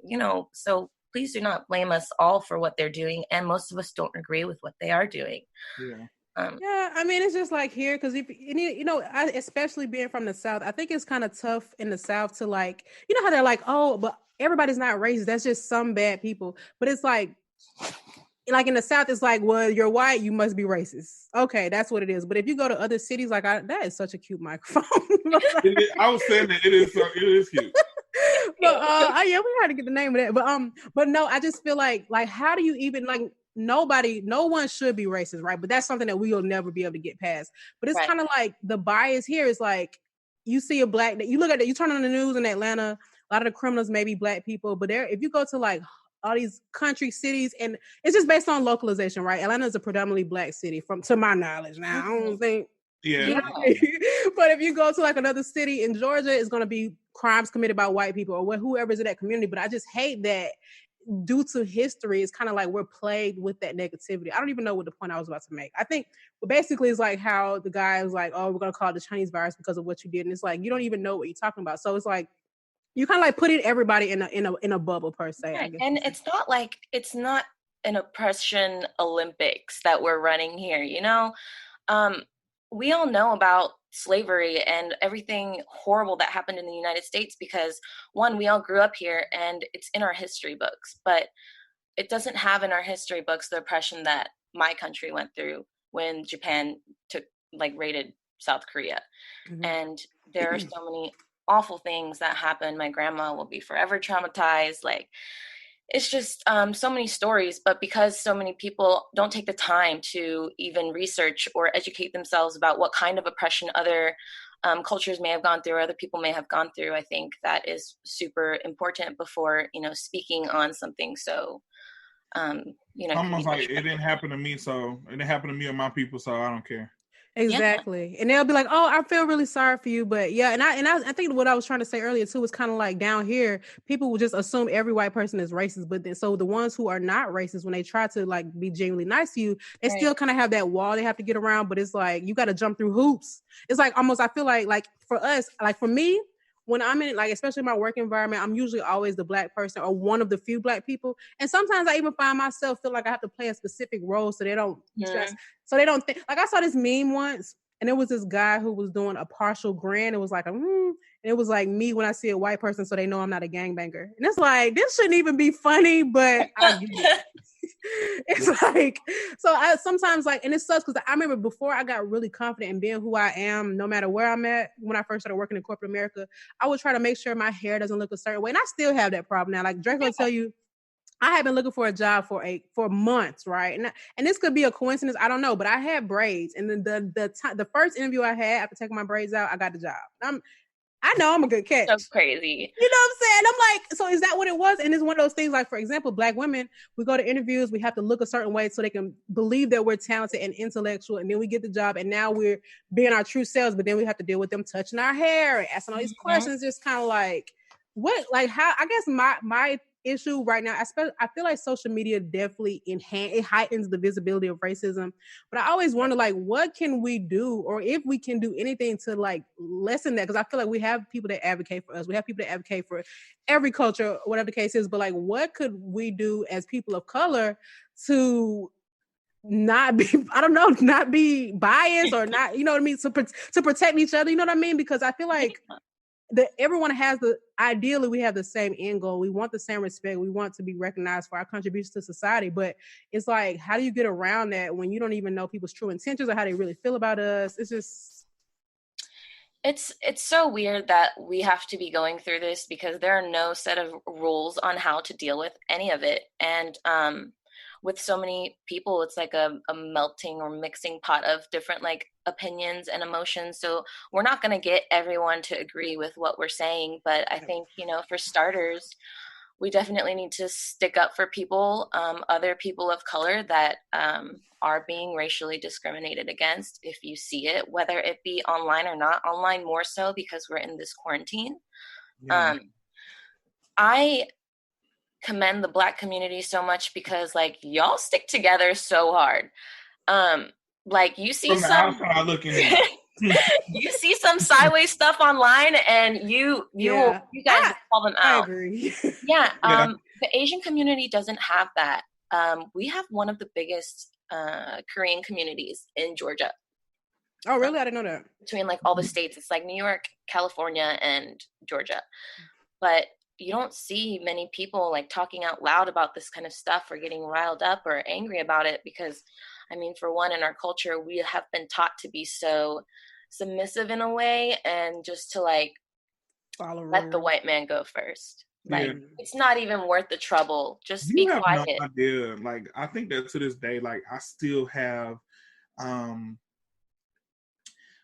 You know, so please do not blame us all for what they're doing. And most of us don't agree with what they are doing. Yeah. I mean, it's just like here, because if you know, especially being from the South, I think it's kind of tough in the South to like, you know how they're like, oh, but everybody's not racist. That's just some bad people. But it's like in the South, it's like, well, you're white, you must be racist. Okay, that's what it is. But if you go to other cities, like that is such a cute microphone. I was saying that it is cute. But yeah, we had to get the name of that. But no, I just feel like how do you even like no one should be racist, right? But that's something that we'll never be able to get past. But it's kind of like the bias here is like you see a Black, you look at it, you turn on the news in Atlanta, a lot of the criminals may be Black people, but if you go to like all these country cities, and it's just based on localization, right? Atlanta is a predominantly Black city, to my knowledge. Now, I don't think. Yeah. You know what I mean? But if you go to like another city in Georgia, it's going to be crimes committed by white people or whoever's in that community. But I just hate that due to history, it's kind of like we're plagued with that negativity. I don't even know what the point I was about to make. I think basically it's like how the guy was like, oh, we're going to call it the Chinese virus because of what you did. And it's like, you don't even know what you're talking about. So it's like, you kind of like putting everybody in a bubble per se. Right. And it's not an oppression Olympics that we're running here, you know? We all know about slavery and everything horrible that happened in the United States because, one, we all grew up here and it's in our history books, but it doesn't have in our history books the oppression that my country went through when Japan raided South Korea. Mm-hmm. And there are so many awful things that happen. My grandma will be forever traumatized. Like, it's just so many stories, but because so many people don't take the time to even research or educate themselves about what kind of oppression other cultures may have gone through or other people may have gone through, I think that is super important before, speaking on something so, almost like it didn't happen to me, so it didn't happen to me or my people, so I don't care. Exactly. Yeah. And they'll be like, oh, I feel really sorry for you. But yeah, and I think what I was trying to say earlier too was kind of like down here, people will just assume every white person is racist. But then so the ones who are not racist, when they try to like be genuinely nice to you, they still kind of have that wall they have to get around. But it's like you got to jump through hoops. It's like almost, I feel like for us, like for me, when I'm in like, especially my work environment, I'm usually always the black person or one of the few black people. And sometimes I even find myself feel like I have to play a specific role so they don't stress. So they don't think, like I saw this meme once and there was this guy who was doing a partial grin. It was like, and it was like me when I see a white person so they know I'm not a gangbanger. And it's like, this shouldn't even be funny, but I get it. It's like, so I sometimes like, and it sucks because I remember before I got really confident in being who I am, no matter where I'm at, when I first started working in corporate America, I would try to make sure my hair doesn't look a certain way. And I still have that problem now. Like Drake will tell you, I have been looking for a job for months, right? And this could be a coincidence, I don't know, but I had braids, and then the first interview I had after taking my braids out, I got the job. I know I'm a good catch. So crazy. You know what I'm saying? I'm like, so is that what it was? And it's one of those things, like, for example, black women, we go to interviews, we have to look a certain way so they can believe that we're talented and intellectual, and then we get the job, and now we're being our true selves, but then we have to deal with them touching our hair and asking all these questions, just kind of like, what, like, how, I guess my issue right now, I feel like social media definitely it heightens the visibility of racism, but I always wonder, like, what can we do, or if we can do anything to like lessen that, because I feel like we have people that advocate for us, we have people that advocate for every culture, whatever the case is, but like, what could we do as people of color to not be, I don't know, not be biased or not, you know what I mean, to protect each other, you know what I mean? Because I feel like everyone has ideally we have the same end goal. We want the same respect. We want to be recognized for our contributions to society. But it's like, how do you get around that when you don't even know people's true intentions or how they really feel about us? It's just, it's so weird that we have to be going through this because there are no set of rules on how to deal with any of it. And with so many people, it's like a melting or mixing pot of different like opinions and emotions. So we're not going to get everyone to agree with what we're saying. But I think, for starters, we definitely need to stick up for people, other people of color that are being racially discriminated against. If you see it, whether it be online or not, online more so because we're in this quarantine. Yeah. I commend the Black community so much because like y'all stick together so hard. Like you see some you see some sideways stuff online and you guys call them out. I agree. Yeah. The Asian community doesn't have that. We have one of the biggest Korean communities in Georgia. Oh really? I didn't know that. Between like all the states, it's like New York, California, and Georgia. But you don't see many people like talking out loud about this kind of stuff or getting riled up or angry about it because, I mean, for one, in our culture, we have been taught to be so submissive in a way and just to like let the white man go first. Like, it's not even worth the trouble. Just be quiet. No idea. Like, I think that to this day, like, I still have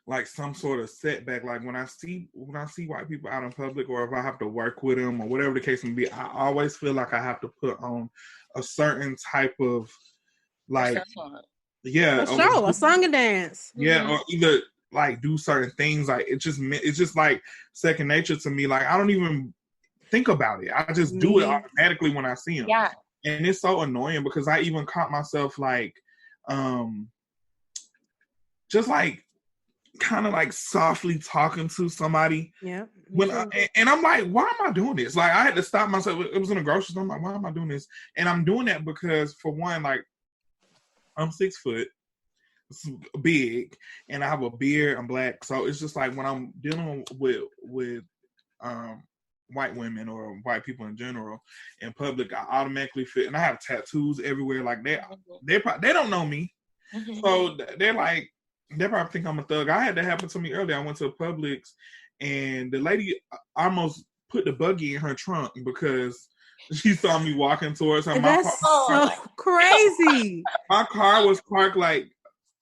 like some sort of setback. Like when I see white people out in public, or if I have to work with them, or whatever the case may be, I always feel like I have to put on a certain type of like, a song and dance. Yeah, or either like do certain things. Like it's just like second nature to me. Like I don't even think about it. I just do it automatically when I see them. Yeah, and it's so annoying because I even caught myself like, just like. Kind of like softly talking to somebody. Yeah. And I'm like, why am I doing this? Like I had to stop myself. It was in a grocery store. I'm like, why am I doing this? And I'm doing that because for one, like I'm 6 foot, big, and I have a beard. I'm black. So it's just like when I'm dealing with white women or white people in general in public, I automatically feel, and I have tattoos everywhere. Like they don't know me, so they're like, they probably think I'm a thug. I had that happen to me earlier. I went to a Publix, and the lady almost put the buggy in her trunk because she saw me walking towards her. That's so crazy. My car was parked like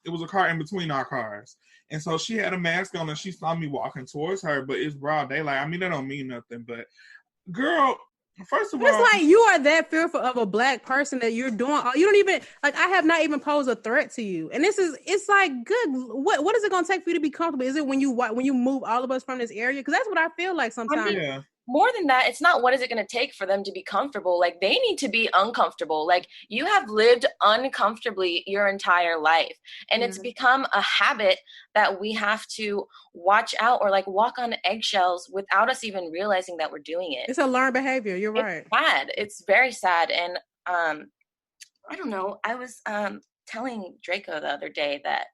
it was a car in between our cars. And so she had a mask on and she saw me walking towards her, but it's broad daylight. I mean, that don't mean nothing, but girl, first of all, it's like you are that fearful of a black person that you're doing. You don't even like. I have not even posed a threat to you, and it's like good. What is it going to take for you to be comfortable? Is it when you move all of us from this area? Because that's what I feel like sometimes. I mean, more than that, it's not what is it going to take for them to be comfortable. Like, they need to be uncomfortable. Like, you have lived uncomfortably your entire life, and it's become a habit that we have to watch out or like walk on eggshells without us even realizing that we're doing it. It's a learned behavior. You're right. It's sad. It's very sad. And I don't know. I was telling Draco the other day that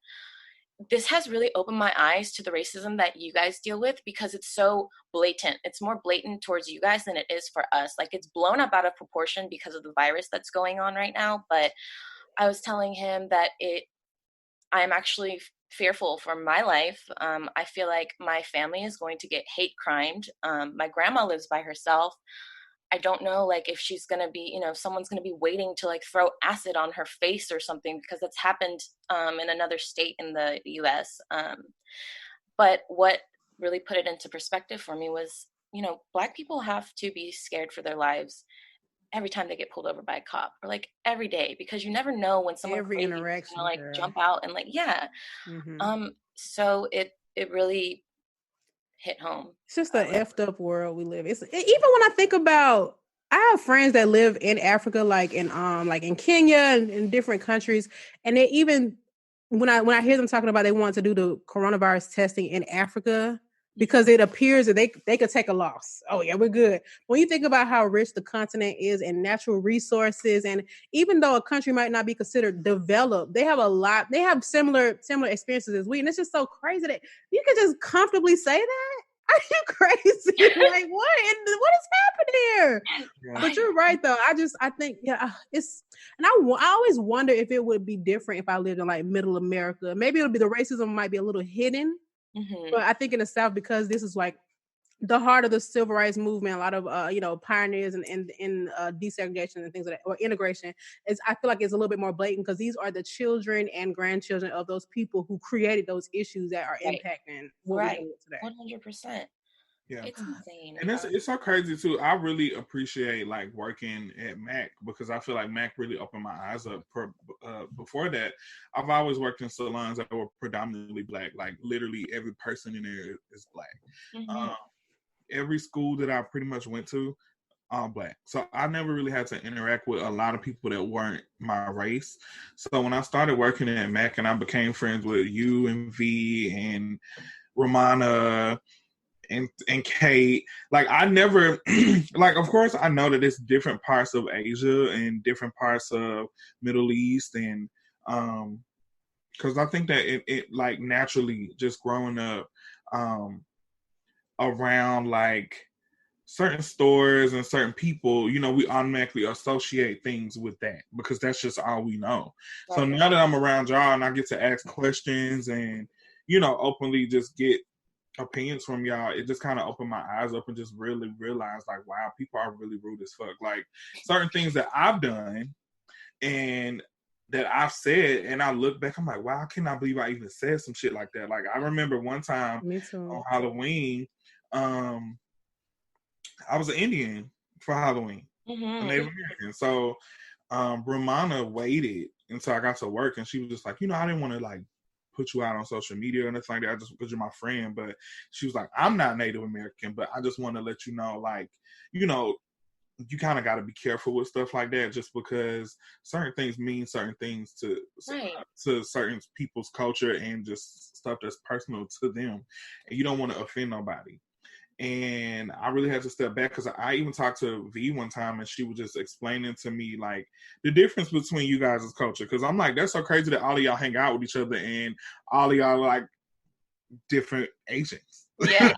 this has really opened my eyes to the racism that you guys deal with, because it's so blatant. It's more blatant towards you guys than it is for us. Like, it's blown up out of proportion because of the virus that's going on right now. But I was telling him that I'm actually fearful for my life. I feel like my family is going to get hate crimed. My grandma lives by herself. I don't know, like, if she's going to be, someone's going to be waiting to, like, throw acid on her face or something, because that's happened in another state in the U.S. But what really put it into perspective for me was, Black people have to be scared for their lives every time they get pulled over by a cop, or, like, every day, because you never know when someone crazy is going to, like, jump out and, like, so it really hit home. It's just the effed up world we live in. Even when I think about, I have friends that live in Africa, like in Kenya and in different countries, and they even when I hear them talking about they want to do the coronavirus testing in Africa because it appears that they could take a loss. Oh yeah, we're good. When you think about how rich the continent is in natural resources, and even though a country might not be considered developed, they have a lot. They have similar experiences as we, and it's just so crazy that you can just comfortably say that. Are you crazy? Like, what is happening here? Yeah. But you're right, though. I think, it's, and I always wonder if it would be different if I lived in like middle America. Maybe it'll be the racism might be a little hidden, but I think in the South, because this is like the heart of the civil rights movement, a lot of pioneers in desegregation and things like that, or integration, I feel like it's a little bit more blatant because these are the children and grandchildren of those people who created those issues that are impacting what we do today. 100%. Yeah, it's insane. And it's so crazy too. I really appreciate like working at Mac, because I feel like Mac really opened my eyes up. Before that, I've always worked in salons that were predominantly Black. Like, literally every person in there is Black. Every school that I pretty much went to, all Black. So I never really had to interact with a lot of people that weren't my race. So when I started working at Mac and I became friends with you and V and Romana and Kate, like, I never like, of course I know that it's different parts of Asia and different parts of Middle East, and because I think that it like naturally just growing up around like certain stores and certain people, we automatically associate things with that because that's just all we know. Right. So now that I'm around y'all and I get to ask questions and, openly just get opinions from y'all, it just kind of opened my eyes up and just really realized like, wow, people are really rude as fuck. Like, certain things that I've done and that I've said, and I look back, I'm like, wow, I cannot believe I even said some shit like that. Like, I remember one time on Halloween, I was an Indian for Halloween, a Native American. So Romana waited until I got to work, and she was just like, I didn't want to like put you out on social media or anything like that, just because you're my friend. But she was like, I'm not Native American, but I just want to let you know, like, you kind of got to be careful with stuff like that, just because certain things mean certain things to certain people's culture and just stuff that's personal to them, and you don't want to offend nobody. And I really had to step back because I even talked to V one time and she was just explaining to me like the difference between you guys' culture. Because I'm like, that's so crazy that all of y'all hang out with each other and all of y'all are like different Asians. Yeah.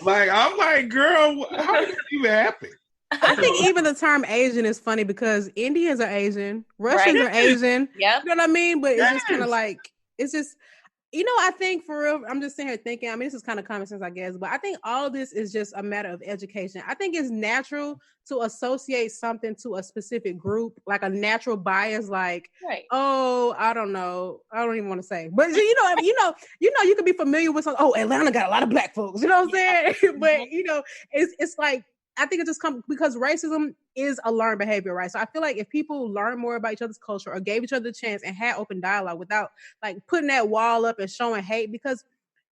Like, I'm like, girl, how did that even happen? I think even the term Asian is funny because Indians are Asian, Russians Right. are Asian. Yep. You know what I mean? But it's just kind of Yes. like, it's just, I think for real, I'm just sitting here thinking, I mean, this is kind of common sense, I guess, but I think all of this is just a matter of education. I think it's natural to associate something to a specific group, like a natural bias, like, Right. oh, I don't know. I don't even want to say, but you could be familiar with something. Oh, Atlanta got a lot of black folks, you know what I'm saying? But, it's like, I think it just comes because racism is a learned behavior, right? So I feel like if people learn more about each other's culture or gave each other a chance and had open dialogue without like putting that wall up and showing hate, because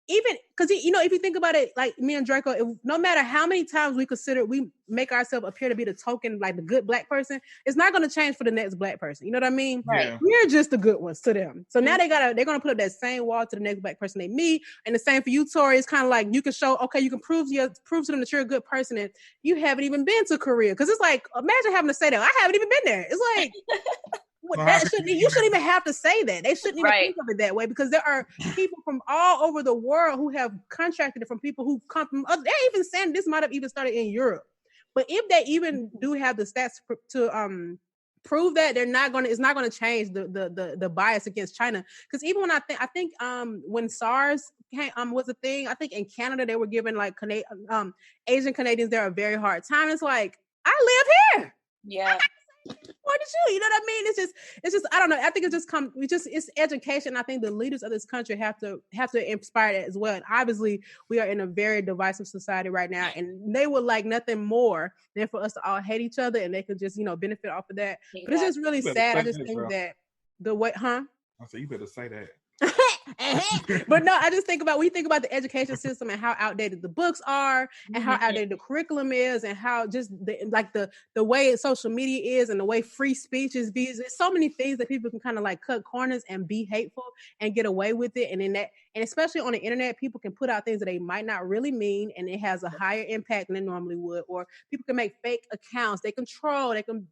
even because if you think about it, like me and Draco, no matter how many times we make ourselves appear to be the token, like the good black person, it's not going to change for the next black person. You know what I mean? Right. We're just the good ones to them. So now they're gonna put up that same wall to the next black person they meet, and the same for you, Tori. It's kind of like you can show, okay, you can prove to them that you're a good person, and you haven't even been to Korea, because it's like, imagine having to say that I haven't even been there. It's like. You shouldn't even have to say that. They shouldn't even think of it that way, because there are people from all over the world who have contracted it from people who come from other. They're even saying this might have even started in Europe. But if they even do have the stats to prove that, it's not gonna change the bias against China. Because even when I think when SARS was a thing, I think in Canada they were giving like Asian Canadians there a very hard time. It's like, I live here. Yeah. Why did you? You know what I mean? It's just I don't know. I think it's education. I think the leaders of this country have to inspire that as well. And obviously, we are in a very divisive society right now, and they would like nothing more than for us to all hate each other, and they could just benefit off of that. Exactly. But it's just really sad. I just think that the way, I said, you better say that. But no, I just think about, when you think about the education system and how outdated the books are and how outdated the curriculum is and how just the way social media is and the way free speech is viewed. There's so many things that people can kind of like cut corners and be hateful and get away with it. And especially on the internet, people can put out things that they might not really mean, and it has a higher impact than it normally would. Or people can make fake accounts. They can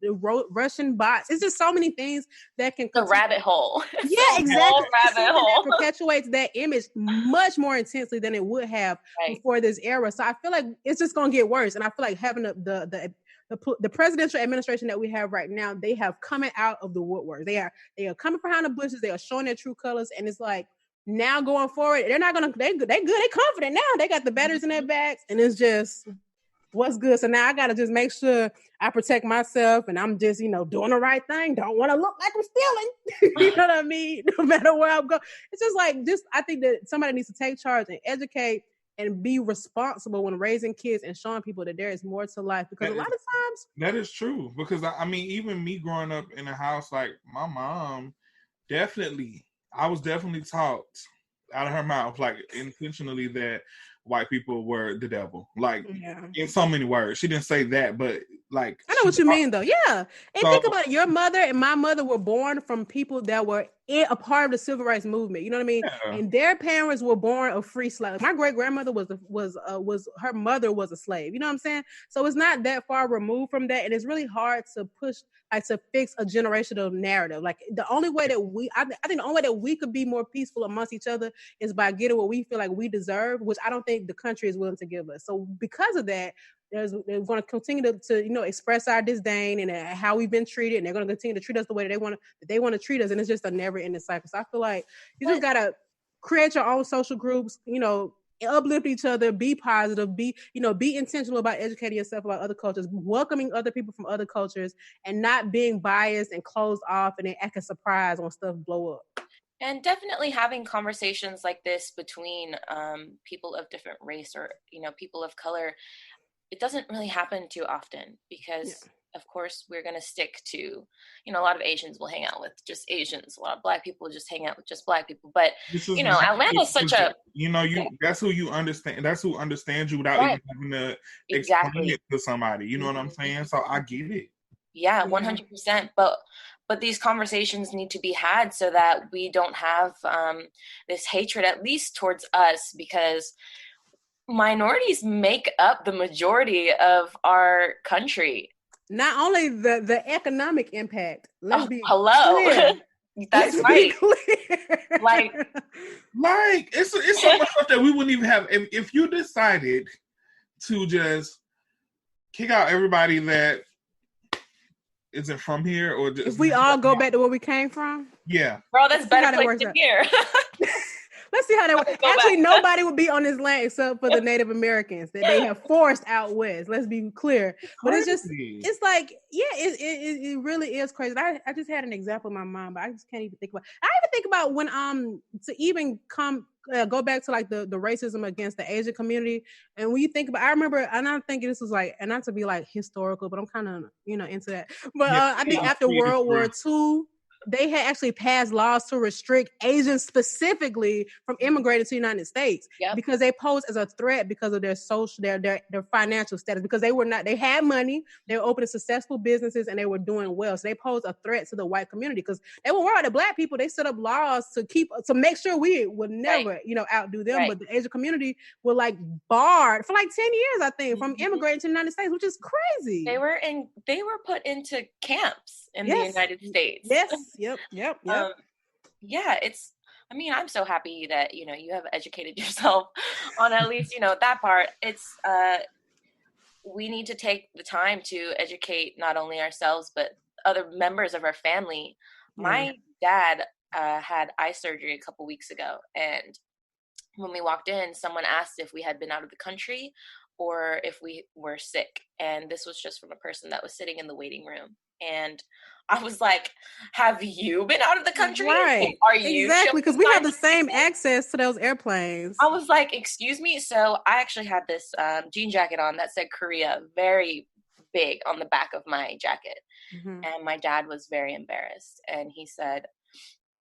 do Russian bots. It's just so many things that can the rabbit hole. Yeah, exactly. Rabbit hole that perpetuates that image much more intensely than it would have before this era. So I feel like it's just going to get worse. And I feel like having the presidential administration that we have right now, they have coming out of the woodwork. They are coming behind the bushes. They are showing their true colors, and it's like, now going forward, they're not gonna. They good. They confident now. They got the batteries in their bags, and it's just what's good. So now I gotta just make sure I protect myself, and I'm just doing the right thing. Don't want to look like I'm stealing. You know what I mean? No matter where I'm going, it's just like I think that somebody needs to take charge and educate and be responsible when raising kids and showing people that there is more to life. Because a lot of times that is true. Because I mean, even me growing up in a house, like my mom, I was definitely taught out of her mouth, like intentionally, that white people were the devil. Like in so many words. She didn't say that, but like I know what you mean though. Yeah. And think about it. Your mother and my mother were born from people that were a part of the civil rights movement. You know what I mean? Yeah. And their parents were born of free slaves. My great grandmother was her mother was a slave. You know what I'm saying? So it's not that far removed from that, and it's really hard to push, like, to fix a generational narrative. Like the only way that I think the only way that we could be more peaceful amongst each other is by getting what we feel like we deserve, which I don't think the country is willing to give us. So because of that, they're going to continue to express our disdain and how we've been treated, and they're going to continue to treat us the way that they want to treat us, and it's just a never-ending cycle. So I feel like you just got to create your own social groups, uplift each other, be positive, be intentional about educating yourself about other cultures, welcoming other people from other cultures, and not being biased and closed off and then acting surprised when stuff blow up. And definitely having conversations like this between people of different race or people of color. It doesn't really happen too often because, of course, we're going to stick to, a lot of Asians will hang out with just Asians. A lot of Black people will just hang out with just Black people. But, Atlanta's such a... That's who you understand. That's who understands you without even having to explain it to somebody. You know what I'm saying? So I get it. Yeah, 100%. But these conversations need to be had so that we don't have this hatred, at least towards us, because minorities make up the majority of our country. Not only the economic impact. Let's be hello. clear. That's right. Like it's so much stuff that we wouldn't even have if you decided to just kick out everybody that isn't from here, or just, if we all go back to where we came from. Yeah, bro, that's better place than here. Let's see how that works. Actually, nobody would be on this land except for the Native Americans that they have forced out west. Let's be clear. But it's like, yeah, it really is crazy. I just had an example in my mind, but I just can't even think about it. I even think about when to even go back to like the racism against the Asian community. And when you think about, I remember, and I'm thinking this was like, and not to be like historical, but I'm kind of, into that. But I think after World War II, they had actually passed laws to restrict Asians specifically from immigrating to the United States because they posed as a threat because of their social, their financial status, because they had money, they were opening successful businesses, and they were doing well. So they posed a threat to the white community because they were worried the black people. They set up laws to make sure we would never, outdo them. Right. But the Asian community were like barred for like 10 years, I think, from immigrating to the United States, which is crazy. They were put into camps in the United States. Yes. Yep. Yeah, I'm so happy that, you have educated yourself on at least, that part. It's, we need to take the time to educate not only ourselves, but other members of our family. My dad had eye surgery a couple weeks ago. And when we walked in, someone asked if we had been out of the country or if we were sick. And this was just from a person that was sitting in the waiting room. And I was like, have you been out of the country? Right. Are you? Exactly, because we have the same access to those airplanes. I was like, excuse me? So I actually had this jean jacket on that said Korea very big on the back of my jacket. Mm-hmm. And my dad was very embarrassed. And he said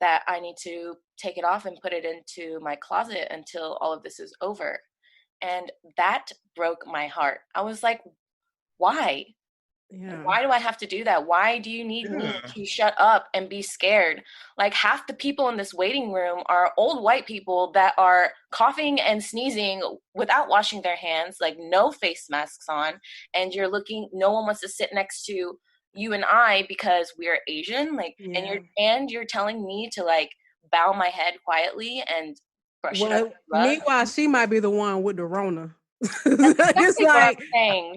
that I need to take it off and put it into my closet until all of this is over. And that broke my heart. I was like, why? Yeah. Why do I have to do that? Why do you need me to shut up and be scared? Like half the people in this waiting room are old white people that are coughing and sneezing without washing their hands, like no face masks on. And no one wants to sit next to you and I because we're Asian. Like, and you're telling me to like bow my head quietly and brush it up. Meanwhile, she might be the one with the Rona. It's like,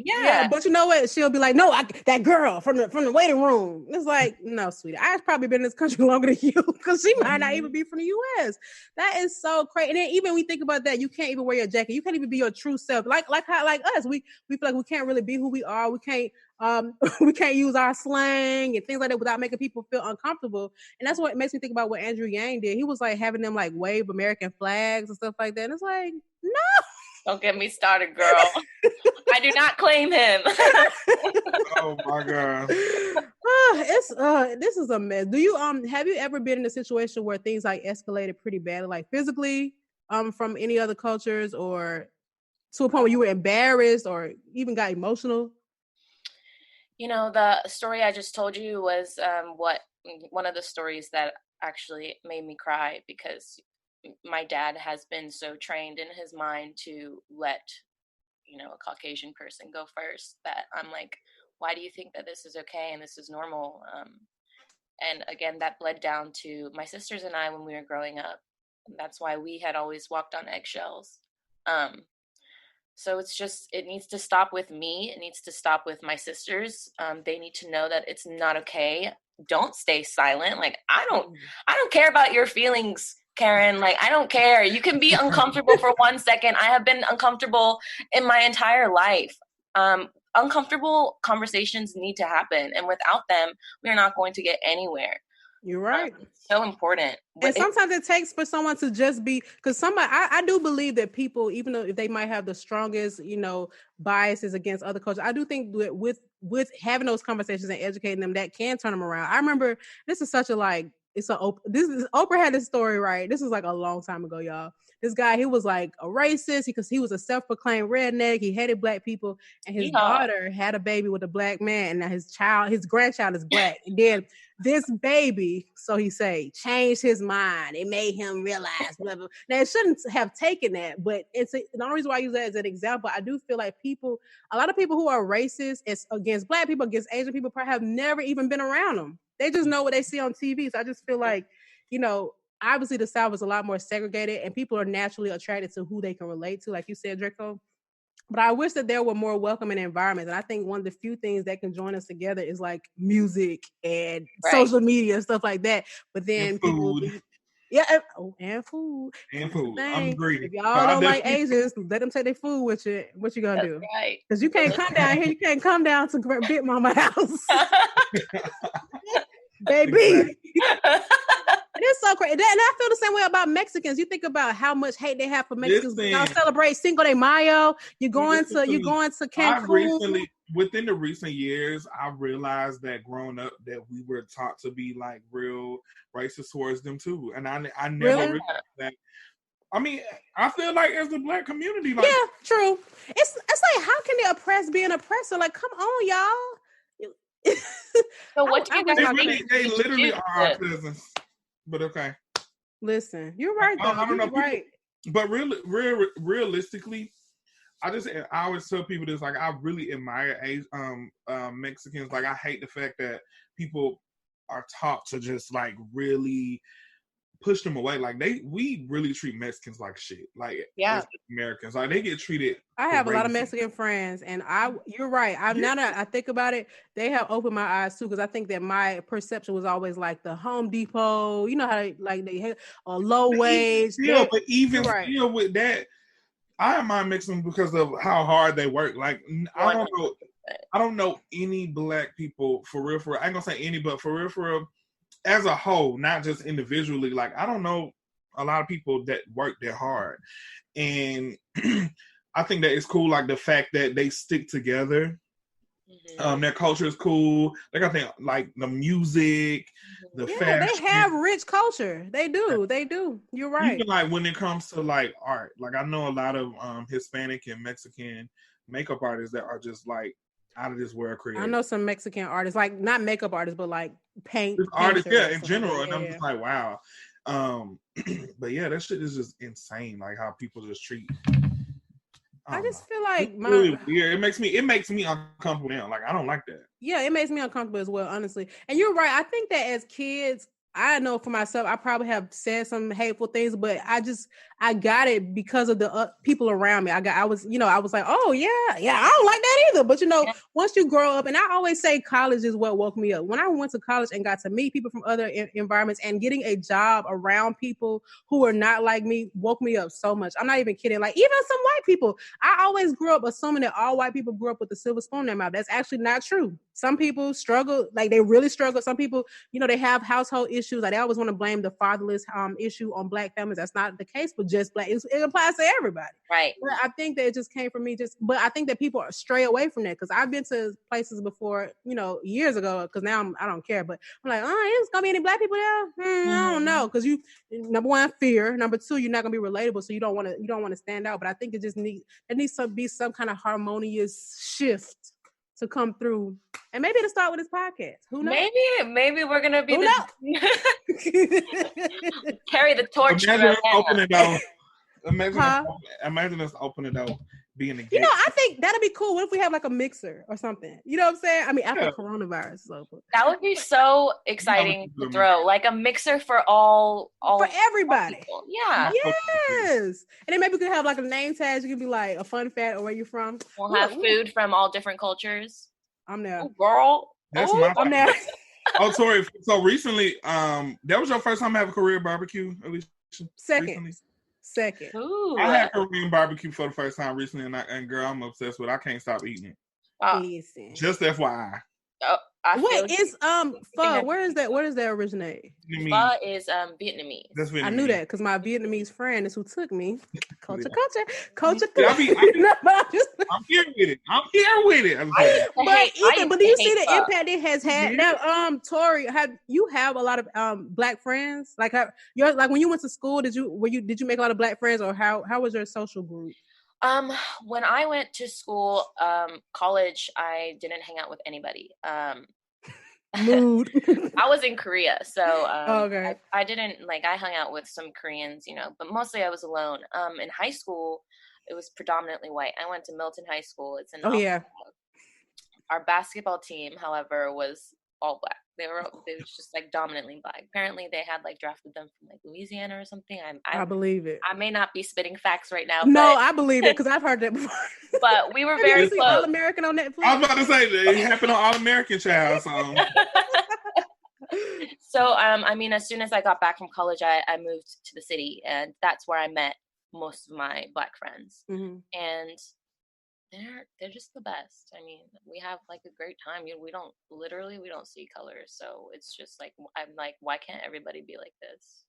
yeah, but you know what? She'll be like, no, that girl from the waiting room. It's like, no, sweetie, I've probably been in this country longer than you because she might not even be from the U.S. That is so crazy. And then even we think about that, you can't even wear your jacket. You can't even be your true self. Like us, we feel like we can't really be who we are. We can't use our slang and things like that without making people feel uncomfortable. And that's what makes me think about what Andrew Yang did. He was like having them like wave American flags and stuff like that. And it's like, no. Don't get me started, girl. I do not claim him. Oh my God. This is a mess. Do you have you ever been in a situation where things like escalated pretty badly, like physically, from any other cultures, or to a point where you were embarrassed or even got emotional? The story I just told you was one of the stories that actually made me cry, because my dad has been so trained in his mind to let, a Caucasian person go first, that I'm like, why do you think that this is okay and this is normal? And again, that bled down to my sisters and I when we were growing up. That's why we had always walked on eggshells. So it needs to stop with me. It needs to stop with my sisters. They need to know that it's not okay. Don't stay silent. Like, I don't care about your feelings, Karen. Like, I don't care. You can be uncomfortable for 1 second. I have been uncomfortable in my entire life. Uncomfortable conversations need to happen. And without them, we're not going to get anywhere. You're right. So important. And sometimes it takes for someone to just be, because I do believe that people, even though if they might have the strongest, biases against other cultures, I do think that with having those conversations and educating them, that can turn them around. I remember this is such a Oprah had this story, right? This was like a long time ago, y'all. This guy, he was like a racist because he was a self-proclaimed redneck. He hated black people, and his daughter had a baby with a black man, and now his grandchild is black. And then this baby, so he say, changed his mind. It made him realize, blah, blah. Now it shouldn't have taken that, but the only reason why I use that as an example, I do feel like a lot of people who are racist against black people, against Asian people, probably have never even been around them. They just know what they see on TV. So I just feel like, you know, obviously the South is a lot more segregated and people are naturally attracted to who they can relate to, like you said, Draco. But I wish that there were more welcoming environments. And I think one of the few things that can join us together is like music and social media and stuff like that. But then people and food. And That's the food. I'm thing. greedy. If y'all don't like Asians, let them take their food with you. What you gonna do? Right. Because you can't come down here. You can't come down to Big Mama house. Baby. Exactly. It's so crazy. And I feel the same way about Mexicans. You think about how much hate they have for Mexicans. Y'all celebrate Cinco de Mayo. You're going to Cancun. Within the recent years, I realized that growing up that we were taught to be like real racist towards them too. And I never realized that. I mean, I feel like as the Black community, like, yeah, true. It's like, how can the oppressed be an oppressor? Like, come on, y'all. So what do you guys think? They literally are our cousins. But okay. Listen, you're right though. I don't know. Right. But realistically, I always tell people this, like, I really admire Mexicans. Like, I hate the fact that people are taught to just like really push them away. Like we really treat Mexicans like shit. Like Americans, like they get treated. I have a lot of Mexican friends, and you're right. Now that I think about it, they have opened my eyes too, because I think that my perception was always like the Home Depot. You know how they have a low wage. Still with that, I admire Mexicans because of how hard they work. Like I don't know any Black people for real. I ain't gonna say any, but for real. As a whole, not just individually, like I don't know a lot of people that work that hard, and I think that it's cool. Like the fact that they stick together, their culture is cool. Like I think, like the music, the fashion. They have rich culture. They do. You're right. Even like when it comes to like art, like I know a lot of Hispanic and Mexican makeup artists that are just like out of this world creative. I know some Mexican artists, like not makeup artists, but like paint artists, in general. And I'm just like, wow. But yeah, that shit is just insane. Like how people just treat. I just feel like really weird. It makes me uncomfortable now. Like I don't like that. Yeah, it makes me uncomfortable as well, honestly. And you're right. I think that as kids, I know for myself, I probably have said some hateful things, but I got it because of the people around me. I was like, oh yeah, I don't like that either. But once you grow up, and I always say college is what woke me up. When I went to college and got to meet people from other environments and getting a job around people who are not like me woke me up so much. I'm not even kidding. Like even some white people, I always grew up assuming that all white people grew up with a silver spoon in their mouth. That's actually not true. Some people struggle, like they really struggle. Some people, they have household issues. Like they always want to blame the fatherless issue on Black families. That's not the case for just Black. It applies to everybody. Right. But I think that it just came from me. But I think that people stray away from that because I've been to places before, years ago. Because now I don't care. But I'm like, it's gonna be any Black people there? I don't know. Because number one, fear. Number two, you're not gonna be relatable, so you don't want to stand out. But I think it needs to be some kind of harmonious shift to come through, and maybe to start with this podcast. Who knows? Maybe we're gonna be carry the torch. Imagine us opening it up, being a gate. I think that'd be cool. What if we have like a mixer or something? You know what I'm saying? I mean, after coronavirus is over. That would be so exciting to throw, like a mixer for all for everybody. All yeah. Yes. And then maybe we could have like a name tag. You could be like a fun fact or where you're from. We'll have food from all different cultures. I'm there. Oh, girl. I'm there. Tori. So recently, that was your first time having a Korean barbecue, at least? Second. Ooh. I had Korean barbecue for the first time recently, and girl, I'm obsessed with it. I can't stop eating it. Just FYI. It's pho. Where does that originate? Pho is Vietnamese. That's Vietnamese. I knew that because my Vietnamese friend is who took me. Culture. I'm here with it. But do you see the impact it has had? Now, Tori, you have a lot of Black friends? Like when you went to school, did you make a lot of Black friends, or how was your social group? When I went to school, college, I didn't hang out with anybody. Mood. I was in Korea, so okay. I didn't I hung out with some Koreans, but mostly I was alone. In high school, it was predominantly white. I went to Milton High School. It's in Our basketball team, however, was all Black. They was just like dominantly black. Apparently, they had like drafted them from like Louisiana or something. I believe it. I may not be spitting facts right now. No, but I believe it because I've heard that before. But we were Have very you seen close. All American on Netflix? I was about to say it happened on All American Child. So. So, I mean, as soon as I got back from college, I moved to the city, and that's where I met most of my black friends. Mm-hmm. And they're just the best. I mean, we have like a great time. We don't see colors, so it's just like I'm like, why can't everybody be like this?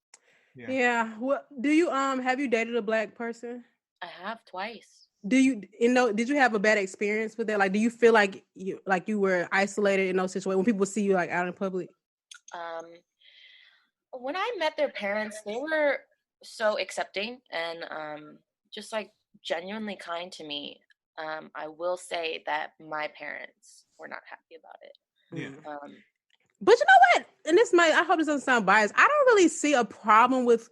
Yeah. What do you have you dated a black person? I have twice. Did you have a bad experience with that? Like, do you feel like you were isolated in those situations when people see you like out in public? When I met their parents, they were so accepting and just like genuinely kind to me. I will say that my parents were not happy about it. Yeah. But you know what? And I hope this doesn't sound biased. I don't really see a problem with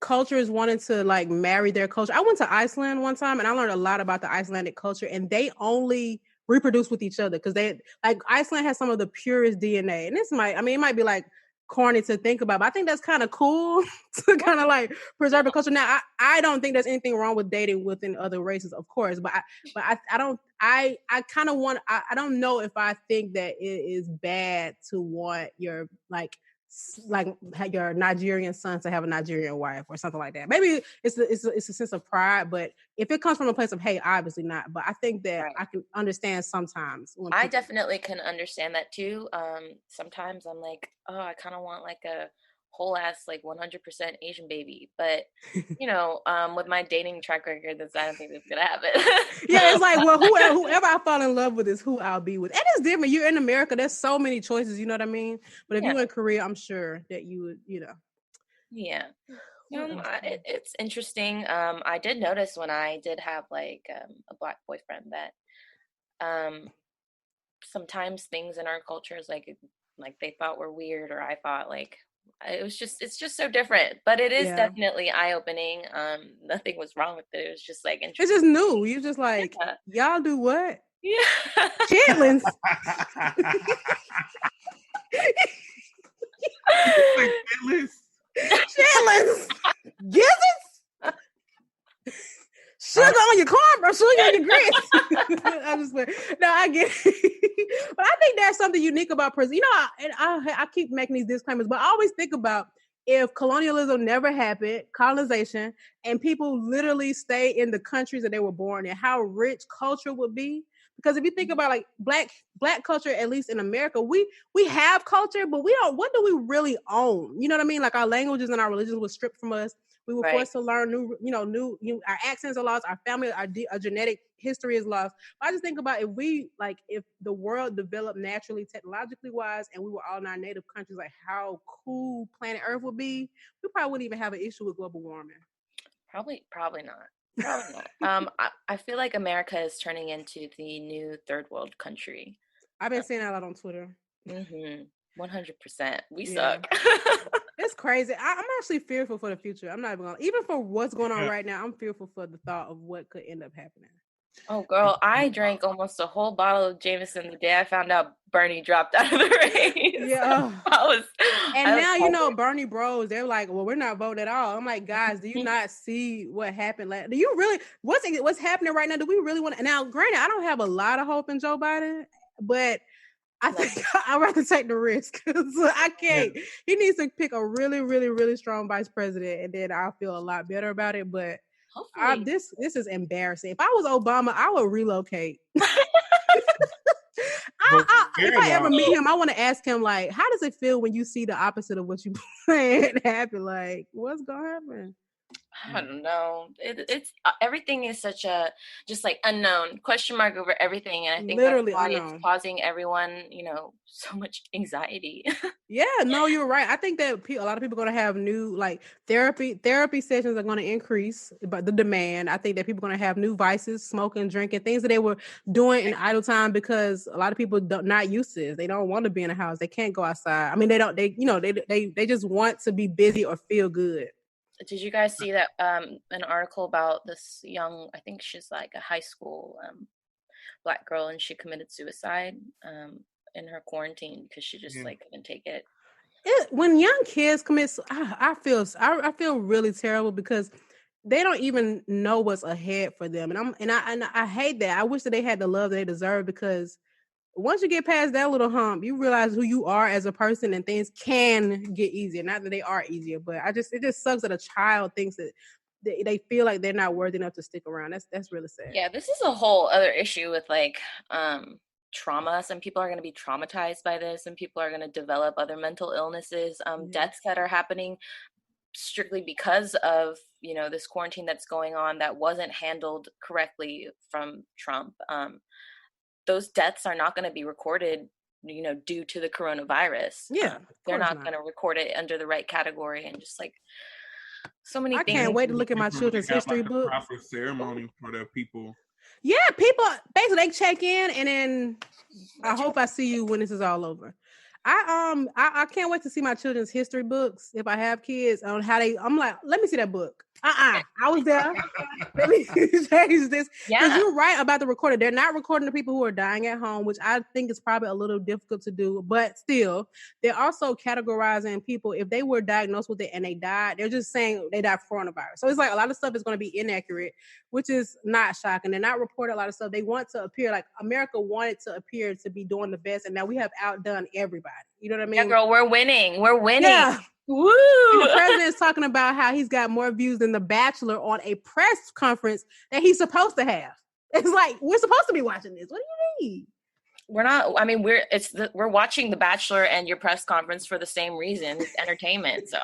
cultures wanting to like marry their culture. I went to Iceland one time and I learned a lot about the Icelandic culture, and they only reproduce with each other because they like Iceland has some of the purest DNA. And it might be like corny to think about, but I think that's kind of cool to kind of like preserve the culture. Now, I don't think there's anything wrong with dating within other races, of course, but I kind of want, I don't know if I think that it is bad to want your like your Nigerian son to have a Nigerian wife or something like that. Maybe it's a sense of pride, but if it comes from a place of hate, obviously not. But I think that I can understand sometimes. I definitely can understand that too. Sometimes I'm like, oh, I kind of want like a whole ass like 100% Asian baby, but you know, with my dating track record, I don't think that's gonna happen. Yeah, it's like, well, whoever I fall in love with is who I'll be with, and it's different. You're in America, there's so many choices, you know what I mean? But if you're in Korea, I'm sure that you would, you know. Yeah. It's interesting. I did notice when I did have like a black boyfriend that sometimes things in our cultures like they thought were weird, or I thought like it's just so different. But it is definitely eye-opening. Nothing was wrong with it. It was just like interesting. It's just new. You just like, y'all do what? Yeah. Chitlins. Chitlins. Gizzards. Sugar on your cornbread, sugar on your grits. I just went. No, I get it. But I think there's something unique about prison. You know, I keep making these disclaimers, but I always think about if colonialism never happened, colonization, and people literally stay in the countries that they were born in, how rich culture would be. Because if you think about like black culture, at least in America, we have culture, but we don't. What do we really own? You know what I mean? Like our languages and our religions were stripped from us. We were forced to learn our accents are lost, our family, our genetic history is lost. But I just think about if the world developed naturally, technologically wise, and we were all in our native countries, like how cool planet Earth would be. We probably wouldn't even have an issue with global warming. Probably not. Probably not. I feel like America is turning into the new third world country. I've been seeing that a lot on Twitter. 100%. We suck. It's crazy. I'm actually fearful for the future. I'm not even for what's going on right now. I'm fearful for the thought of what could end up happening. Oh, girl, I drank almost a whole bottle of Jameson the day I found out Bernie dropped out of the race. Yeah. Now, Bernie bros, they're like, well, we're not voting at all. I'm like, guys, do you not see what happened? Do you really, what's happening right now? Do we really want to? Now, granted, I don't have a lot of hope in Joe Biden, but I think I'd rather take the risk because I can't. Yeah. He needs to pick a really, really, really strong vice president, and then I'll feel a lot better about it. But this is embarrassing. If I was Obama, I would relocate. If I ever meet him, I want to ask him, like, how does it feel when you see the opposite of what you planned happen? Like, what's gonna happen? I don't know. It's everything is such a just like unknown question mark over everything, and I think literally that's why it's causing everyone, so much anxiety. Yeah, no, you're right. I think that a lot of people are going to have new like therapy sessions are going to increase, but the demand. I think that people are going to have new vices, smoking, drinking, things that they were doing in idle time because a lot of people not used to this. They don't want to be in a house. They can't go outside. I mean, they just want to be busy or feel good. Did you guys see that an article about this young, I think she's like a high school Black girl, and she committed suicide in her quarantine because she just like couldn't take it. When young kids commit, I feel really terrible because they don't even know what's ahead for them, and I hate that. I wish that they had the love that they deserve, because once you get past that little hump, you realize who you are as a person, and things can get easier. Not that they are easier, but it just sucks that a child thinks that they feel like they're not worthy enough to stick around. That's really sad. Yeah, this is a whole other issue with like trauma. Some people are going to be traumatized by this, and people are going to develop other mental illnesses, deaths that are happening strictly because of, you know, this quarantine that's going on that wasn't handled correctly from Trump. Those deaths are not going to be recorded, you know, due to the coronavirus. Yeah, they're not going to record it under the right category, and just like so many things. I can't wait to look at my children's history book. Proper ceremony for the people. Yeah, people basically they check in, and then I hope I see you when this is all over. I can't wait to see my children's history books if I have kids on how they. I'm like, let me see that book. I was there. Let me change this. Because you're right about the recording. They're not recording the people who are dying at home, which I think is probably a little difficult to do. But still, they're also categorizing people. If they were diagnosed with it and they died, they're just saying they died from coronavirus. So it's like a lot of stuff is going to be inaccurate, which is not shocking. They're not reporting a lot of stuff. They want to appear like America wanted to appear to be doing the best, and now we have outdone everybody. You know what I mean? Yeah, girl, we're winning. We're winning. Yeah. Woo! And the president's talking about how he's got more views than The Bachelor on a press conference that he's supposed to have. It's like, we're supposed to be watching this. What do you mean? We're not. I mean, we're watching The Bachelor and your press conference for the same reason. It's entertainment. So,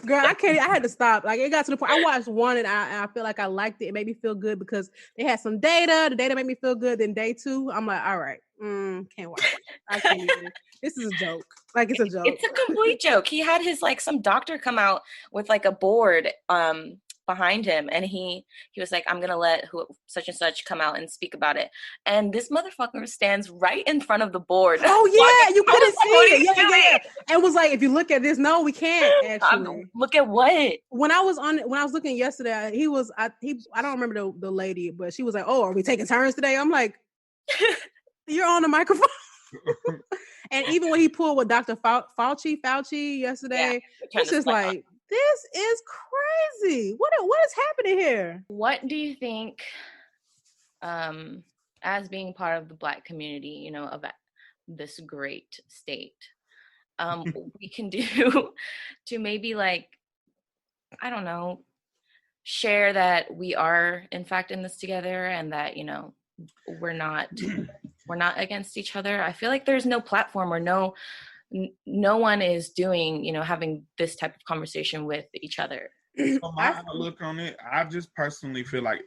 girl, I can't. I had to stop. Like, it got to the point. I watched one and I feel like I liked it. It made me feel good because they had some data. The data made me feel good. Then day 2, I'm like, all right, can't watch it. I can't even. This is a joke. Like, it's a joke. It's a complete joke. He had his like some doctor come out with like a board behind him, and he was like, I'm gonna let such and such come out and speak about it, and this motherfucker stands right in front of the board. Oh yeah, you couldn't see it. Yeah. And was like, if you look at this, no, we can't actually. Look at what? When I was looking yesterday, I don't remember the lady, but she was like, oh, are we taking turns today? I'm like, you're on the microphone. And even when he pulled with Dr. Fauci yesterday, it's just like, this is crazy. What is happening here? What do you think, as being part of the Black community, you know, of this great state, we can do to maybe like, I don't know, share that we are in fact in this together, and that, you know, we're not against each other? I feel like there's no platform or no one is doing, you know, having this type of conversation with each other. From my outlook on it, I just personally feel like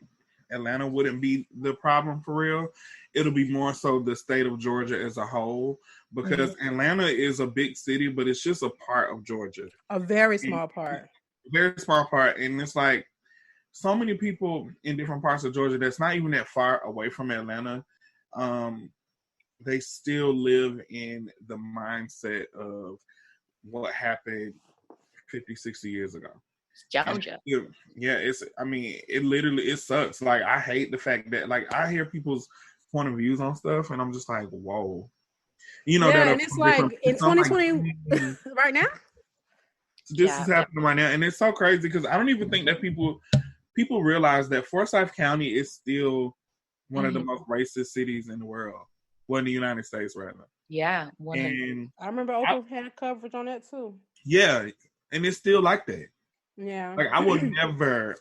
Atlanta wouldn't be the problem for real. It'll be more so the state of Georgia as a whole, because Atlanta is a big city, but it's just a part of Georgia. A very small part. Very small part. And it's like so many people in different parts of Georgia that's not even that far away from Atlanta. They still live in the mindset of what happened 50, 60 years ago. Georgia. It sucks. Like, I hate the fact that, like, I hear people's point of views on stuff, and I'm just like, whoa. You know, and it's like in 2020 right now? This is happening right now, and it's so crazy because I don't even think that people realize that Forsyth County is still one of the most racist cities in the world. Well, in the United States, rather. Yeah. I remember Oprah had coverage on that too. Yeah, and it's still like that. Yeah. Like, I would never.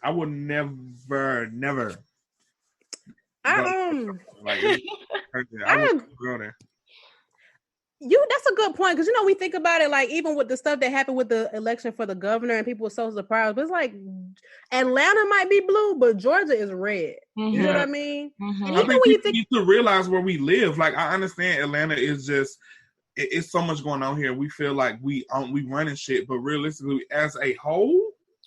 That's a good point, because, you know, we think about it, like, even with the stuff that happened with the election for the governor, and people were so surprised, but it's like Atlanta might be blue, but Georgia is red. You know what I mean? And I think people need to realize where we live. Like, I understand Atlanta is just, it's so much going on here. We feel like we running shit, but realistically, as a whole,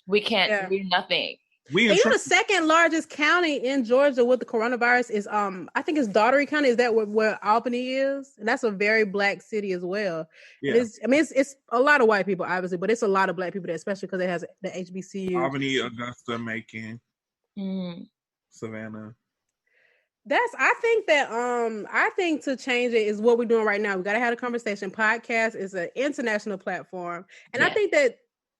we can't do nothing. The second largest county in Georgia with the coronavirus is I think it's Daugherty County. Is that where Albany is? And that's a very Black city as well. Yeah. It's a lot of white people, obviously, but it's a lot of Black people there, especially because it has the HBCU. Albany, Augusta, Macon, Savannah. I think to change it is what we're doing right now. We got to have a conversation. Podcast is an international platform. And I think that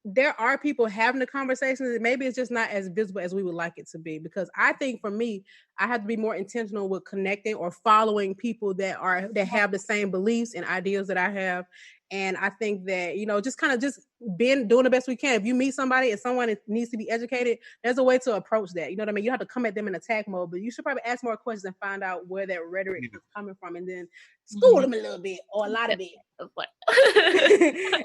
there are people having the conversations, and maybe it's just not as visible as we would like it to be. Because I think for me, I have to be more intentional with connecting or following people that have the same beliefs and ideas that I have. And I think that, just kind of just being doing the best we can. If you meet somebody and someone needs to be educated, there's a way to approach that. You know what I mean? You don't have to come at them in attack mode, but you should probably ask more questions and find out where that rhetoric is coming from, and then school them a little bit or a lot of it. But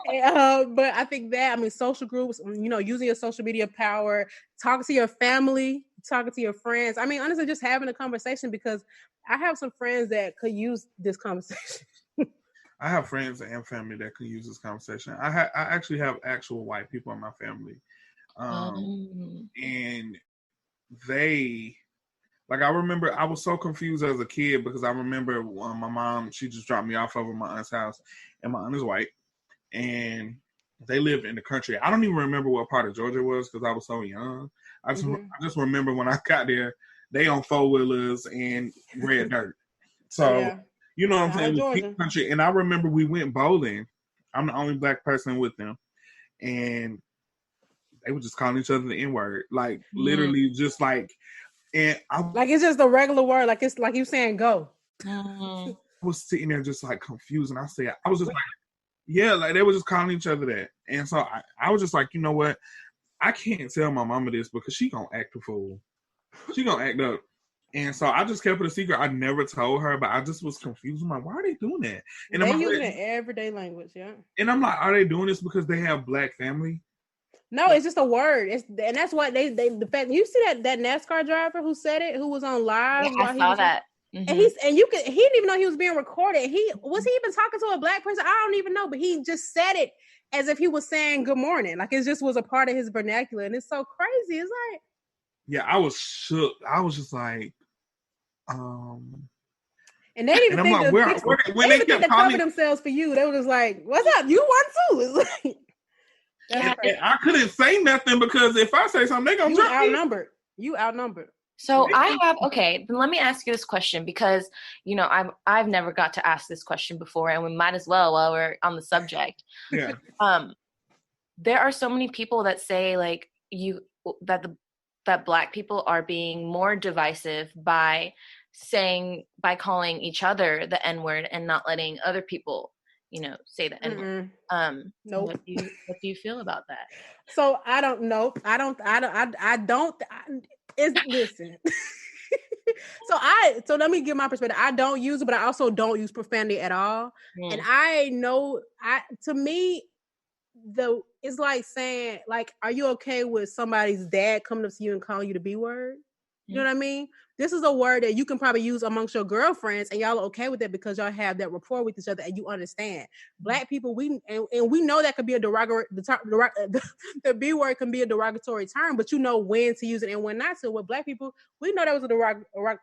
I think that, social groups, using your social media power, talking to your family, talking to your friends. Honestly, just having a conversation, because I have some friends that could use this conversation. I have friends and family that could use this conversation. I actually have actual white people in my family. And they, I remember I was so confused as a kid, because I remember my mom, she just dropped me off over my aunt's house, and my aunt is white, and they live in the country. I don't even remember what part of Georgia it was, because I was so young. I just remember when I got there, they on 4-wheelers and red dirt. So, you know what I'm saying? Country. And I remember we went bowling. I'm the only black person with them. And they would just call each other the N-word. Literally just and it's just a regular word. It's like you saying go. I was sitting there just confused. And I was just they were just calling each other that. And so I was just like, you know what? I can't tell my mama this, because she gonna act a fool. She gonna act up. And so I just kept it a secret. I never told her, but I just was confused. I'm like, why are they doing that? And they use it in everyday language, yeah. And I'm like, are they doing this because they have black family? No, it's just a word. And that's what the fact you see that NASCAR driver who said it, who was on live. Yeah, I saw that. Mm-hmm. And he didn't even know he was being recorded. Was he even talking to a black person? I don't even know, but he just said it as if he was saying good morning. It just was a part of his vernacular, and it's so crazy. It's like, yeah, I was shook. I was just like, and they didn't even think to cover themselves for you. They were just like, "What's up? You won too?" It's like, and I couldn't say nothing, because if I say something, they gonna jump outnumbered. You outnumbered. So then let me ask you this question, because I've never got to ask this question before, and we might as well while we're on the subject. Yeah. There are so many people that say that Black people are being more divisive by calling each other the N-word and not letting other people, say the N-word. Nope. What do you feel about that? So I don't know. Listen. So let me give my perspective. I don't use it, but I also don't use profanity at all. And I know, to me, it's like saying, are you okay with somebody's dad coming up to you and calling you the B word? You know what I mean? This is a word that you can probably use amongst your girlfriends, and y'all are okay with it because y'all have that rapport with each other and you understand. Black people, we know that could be a derogatory. The B word can be a derogatory term, but you know when to use it and when not to. With Black people, we know that was a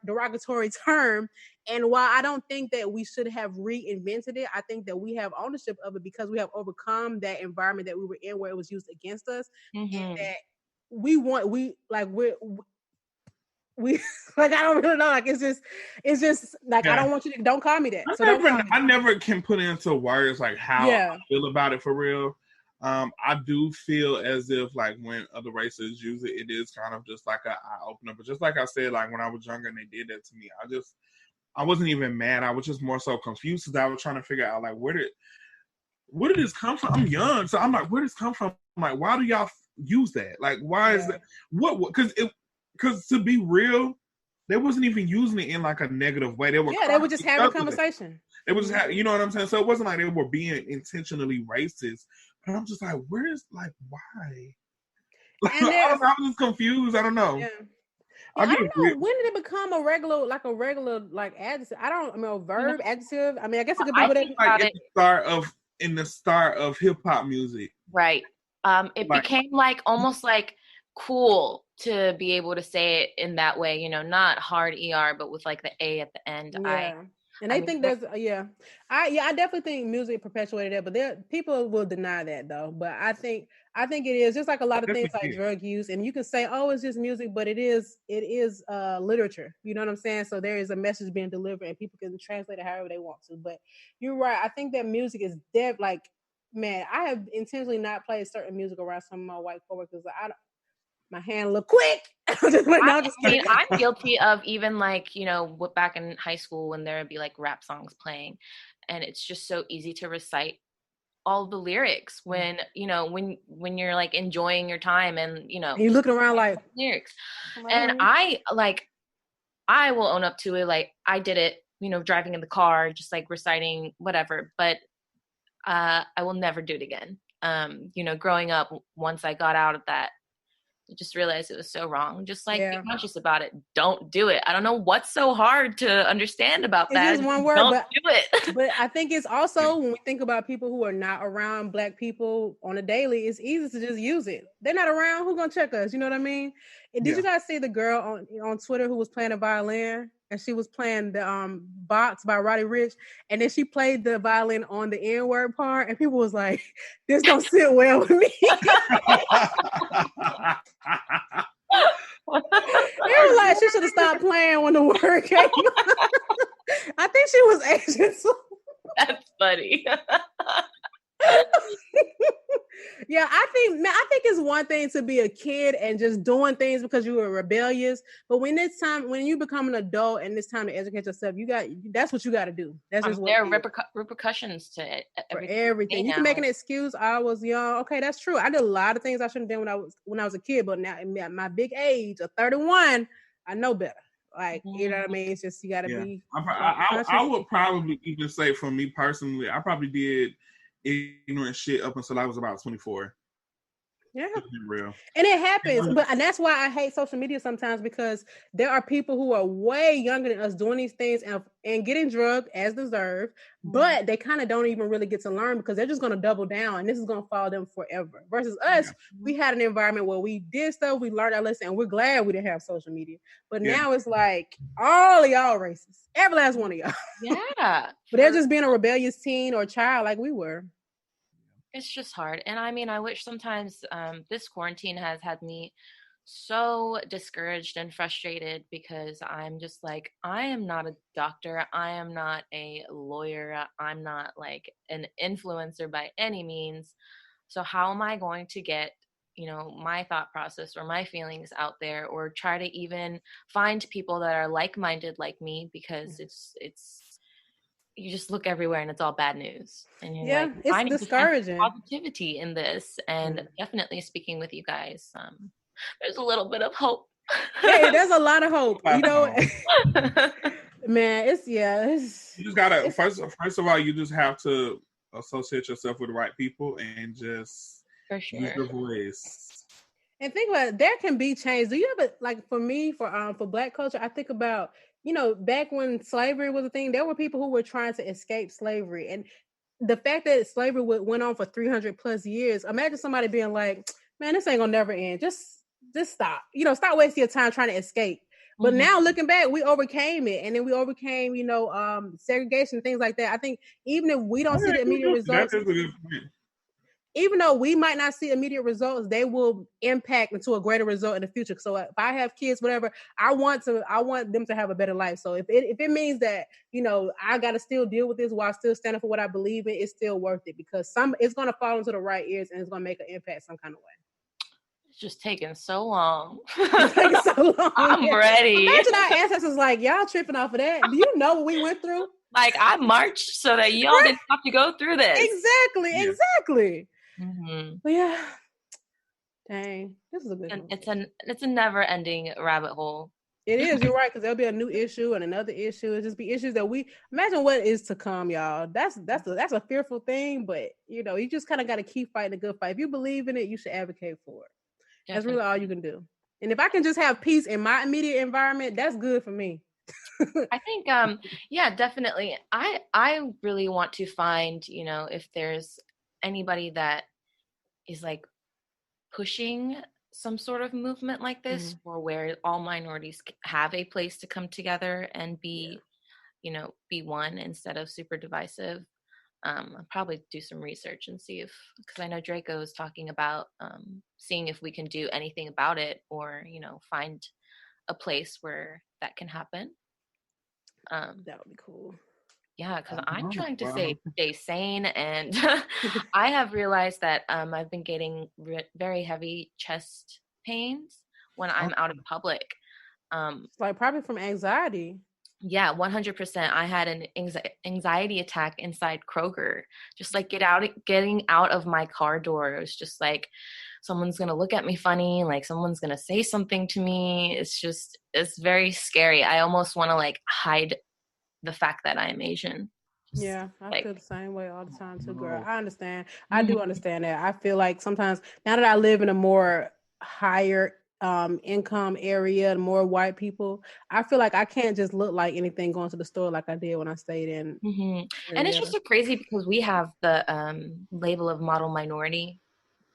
derogatory term, and while I don't think that we should have reinvented it, I think that we have ownership of it because we have overcome that environment that we were in where it was used against us, and that I don't really know. It's just I don't want you to, don't call me that. I never can put into words how I feel about it for real. I do feel as if when other races use it, it is kind of just like an eye opener. But just like I said, when I was younger and they did that to me, I wasn't even mad. I was just more so confused because I was trying to figure out where did this come from? I'm young, so I'm like, where did this come from? I'm why do y'all use that? Why is that? What? Because to be real, they wasn't even using it in a negative way. They were just having a conversation. They were just you know what I'm saying? So it wasn't like they were being intentionally racist. But I'm just where is why? I was just confused. I don't know. Yeah. I don't know. When did it become a regular adjective? A verb, adjective. I guess it could be whatever. In the start of hip hop music. Right. It became almost cool to be able to say it in that way, not hard ER, but with the A at the end. Yeah. And I think there's I definitely think music perpetuated that, but people will deny that though. But I think it is just like a lot of things like drug use, and you can say, oh, it's just music, but it is literature. You know what I'm saying? So there is a message being delivered, and people can translate it however they want to. But you're right. I think that music is like, man, I have intentionally not played certain music around some of my white coworkers. My hand look quick. I'm guilty of even like, back in high school when there would be like rap songs playing, and it's just so easy to recite all the lyrics when you're like enjoying your time and you're looking around like lyrics. And I will own up to it. Like I did it, driving in the car, just like reciting whatever, but I will never do it again. Growing up, once I got out of that, I just realized it was so wrong. Just like be conscious about it. Don't do it. I don't know what's so hard to understand about that. It's just one word, don't do it. But I think it's also when we think about people who are not around Black people on a daily, it's easy to just use it. They're not around. Who's gonna check us? You know what I mean? And did you guys see the girl on Twitter who was playing a violin? And she was playing the Box by Roddy Ricch, and then she played the violin on the N-word part, and people was like, "This don't sit well with me." They were like, she should have stopped playing when the word came out. I think she was Asian. So. That's funny. Yeah, I think it's one thing to be a kid and just doing things because you were rebellious, but when you become an adult and it's time to educate yourself, that's what you got to do. That's just there are repercussions to it. For everything. You can make an excuse. I was young. Okay, that's true. I did a lot of things I shouldn't have done when I was a kid, but now at my big age of 31, I know better. Like, you know what I mean? It's just you got to be. I would probably even say, for me personally, I probably did ignorant shit up until I was about 24. Yeah, real. And it happens, and that's why I hate social media sometimes, because there are people who are way younger than us doing these things and getting drugged as deserved, but they kind of don't even really get to learn because they're just going to double down, and this is going to follow them forever. Versus us, we had an environment where we did stuff, we learned our lesson, and we're glad we didn't have social media. But now it's like all of y'all racist, every last one of y'all. Yeah, but they're just being a rebellious teen or child like we were. It's just hard. And I mean, I wish sometimes this quarantine has had me so discouraged and frustrated because I'm just like, I am not a doctor. I am not a lawyer. I'm not like an influencer by any means. So how am I going to get, my thought process or my feelings out there, or try to even find people that are like-minded like me? Because it's you just look everywhere and it's all bad news. And you're like, it's discouraging. Positivity in this, and definitely speaking with you guys, there's a little bit of hope. Hey, there's a lot of hope. Man, it's you just gotta first of all, you just have to associate yourself with the right people and just use your voice. And think about it, there can be change. Do you ever, like, for me, for Black culture, I think about, back when slavery was a thing, there were people who were trying to escape slavery. And the fact that slavery went on for 300 plus years, imagine somebody being like, man, this ain't gonna never end. Just stop. Stop wasting your time trying to escape. But now looking back, we overcame it. And then we overcame, segregation, things like that. I think even if we don't see the immediate results, even though we might not see immediate results, they will impact into a greater result in the future. So if I have kids, whatever, I want them to have a better life. So if it means that, I got to still deal with this while still standing for what I believe in, it's still worth it, because it's going to fall into the right ears and it's going to make an impact some kind of way. It's just taking so long. It's taking so long. I'm ready. Imagine our ancestors like, y'all tripping off of that. Do you know what we went through? Like, I marched so that y'all didn't have to go through this. Exactly. Mm-hmm. But yeah, dang, this is a good one. It's a never-ending rabbit hole. It is. You're right, because there'll be a new issue and another issue. It'll just be issues that we imagine what is to come, y'all. That's a fearful thing, but you just kind of got to keep fighting a good fight. If you believe in it, you should advocate for it. Definitely. That's really all you can do. And if I can just have peace in my immediate environment, that's good for me. I think, definitely. I really want to find, if there's anybody that is like pushing some sort of movement like this, or where all minorities have a place to come together and be, be one instead of super divisive. I'll probably do some research and see because I know Draco is talking about seeing if we can do anything about it, or find a place where that can happen. That would be cool. Yeah, because I'm trying to Wow. stay sane, and I have realized that I've been getting very heavy chest pains when I'm out in public. It's like probably from anxiety. Yeah, 100%. I had an anxiety attack inside Kroger. Just like getting out of my car door. It was just like someone's gonna look at me funny, like someone's gonna say something to me. It's very scary. I almost want to like hide the fact that I am Asian. Yeah, I feel the same way all the time too, girl. I understand. Mm-hmm. I do understand that. I feel like sometimes now that I live in a more higher income area, more white people, I feel like I can't just look like anything going to the store like I did when I stayed in. And it's just so crazy because we have the label of model minority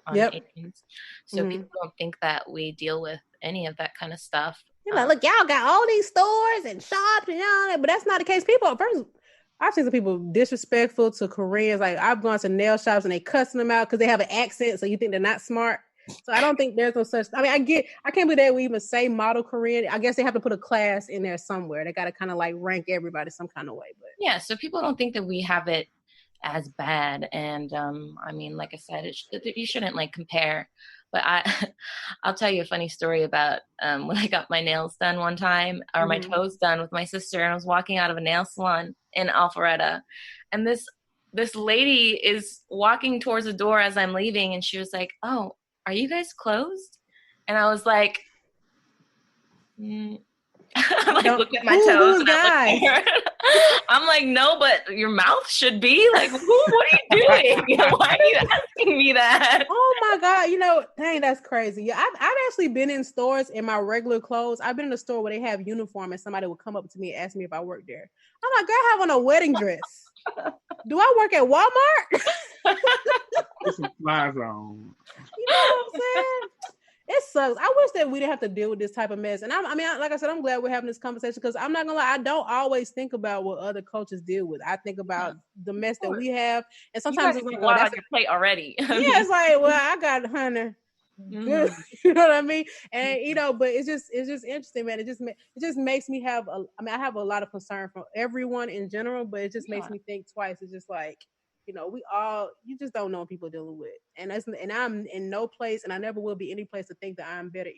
on Asians. So people don't think that we deal with any of that kind of stuff. You're like, look, y'all got all these stores and shops and all that, but that's not the case. I've seen some people disrespectful to Koreans. Like I've gone to nail shops and they cussing them out because they have an accent, so you think they're not smart. So I don't think there's no such. I mean, I can't believe that we even say model Korean. I guess they have to put a class in there somewhere. They got to kind of like rank everybody some kind of way. But yeah, so people don't think that we have it as bad. And I mean, like I said, you shouldn't like compare. But I'll tell you a funny story about when I got my nails done one time, or my toes done with my sister, and I was walking out of a nail salon in Alpharetta, and this lady is walking towards the door as I'm leaving, and she was like, "Oh, are you guys closed?" And I was like, I like looked at my toes and I looked at her. I'm like, no, but your mouth should be like, what are you doing? Why are you asking me that? Oh my God, dang, that's crazy. Yeah, I've actually been in stores in my regular clothes. I've been in a store where they have uniform and somebody would come up to me and ask me if I work there. I'm like, girl, I have on a wedding dress. Do I work at Walmart? Put some flies on. You know what I'm saying? It sucks. I wish that we didn't have to deal with this type of mess. And I mean, like I said, I'm glad we're having this conversation because I'm not gonna lie, I don't always think about what other cultures deal with. I think about the mess that we have, and sometimes it's like, a lot on your plate already. Yeah, it's like, well, I got honey. Good. You know what I mean? And but it's just interesting, man. It just makes me have I have a lot of concern for everyone in general, but it just makes me think twice. It's just like, you just don't know what people are dealing with. And I'm in no place, and I never will be any place to think that I'm better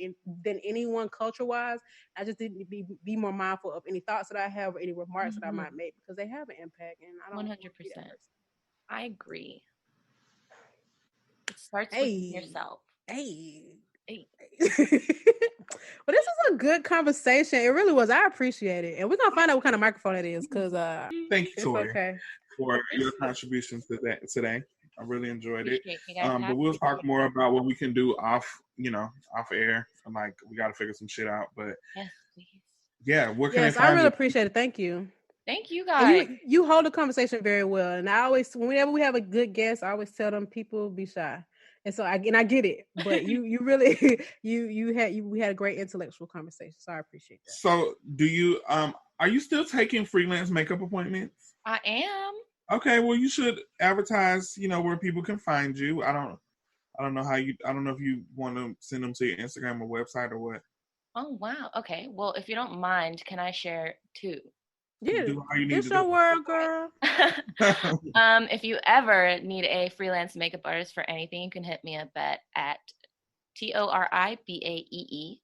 than anyone culture-wise. I just need to be more mindful of any thoughts that I have or any remarks that I might make because they have an impact. And I don't 100%. I agree. It starts with yourself. Hey. Well, this is a good conversation. It really was. I appreciate it. And we're gonna find out what kind of microphone it is because thank you, Tori, okay. for your contributions to that today. I really enjoyed it. But we'll talk more about what we can do off air. I'm like, we got to figure some shit out. But yes, please. Yeah, where can I find I really appreciate it. Thank you. Thank you, guys. You hold the conversation very well, and I always, whenever we have a good guest, I always tell them people be shy. And so I get it, but you really we had a great intellectual conversation, so I appreciate that. So do you are you still taking freelance makeup appointments? I am. Okay, well you should advertise, where people can find you. I don't know if you want to send them to your Instagram or website or what. Oh wow. Okay. Well, if you don't mind, can I share two? Yeah, it's your world, girl. If you ever need a freelance makeup artist for anything, you can hit me up at TORIBAEE.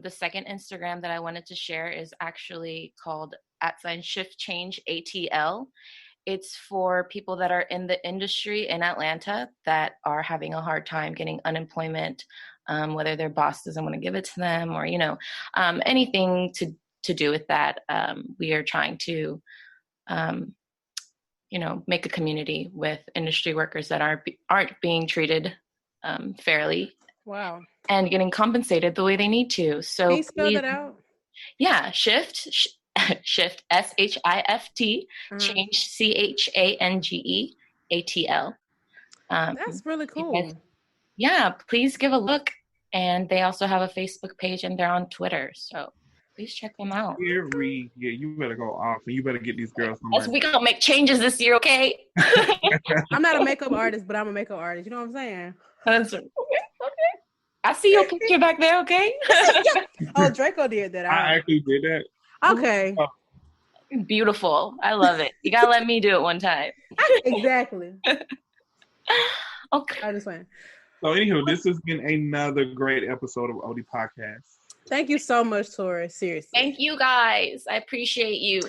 The second Instagram that I wanted to share is actually called @ShiftChangeATL. It's for people that are in the industry in Atlanta that are having a hard time getting unemployment, whether their boss doesn't want to give it to them or, anything to do with that. We are trying to, make a community with industry workers that aren't being treated fairly. Wow. And getting compensated the way they need to. So can you spell that out? Yeah, shift SHIFT, change CHANGEATL. That's really cool. Please give a look. And they also have a Facebook page and they're on Twitter. So Please check them out. Yeah, you better go off and you better get these girls some As we gonna make changes this year, okay? I'm not a makeup artist, but I'm a makeup artist. You know what I'm saying? Okay. I see your picture back there, okay? Oh, Draco did that. I actually did that. Okay. Beautiful. I love it. You gotta let me do it one time. Exactly. Okay. I just went. So anywho, this has been another great episode of OD Podcast. Thank you so much, Tori. Seriously. Thank you guys. I appreciate you.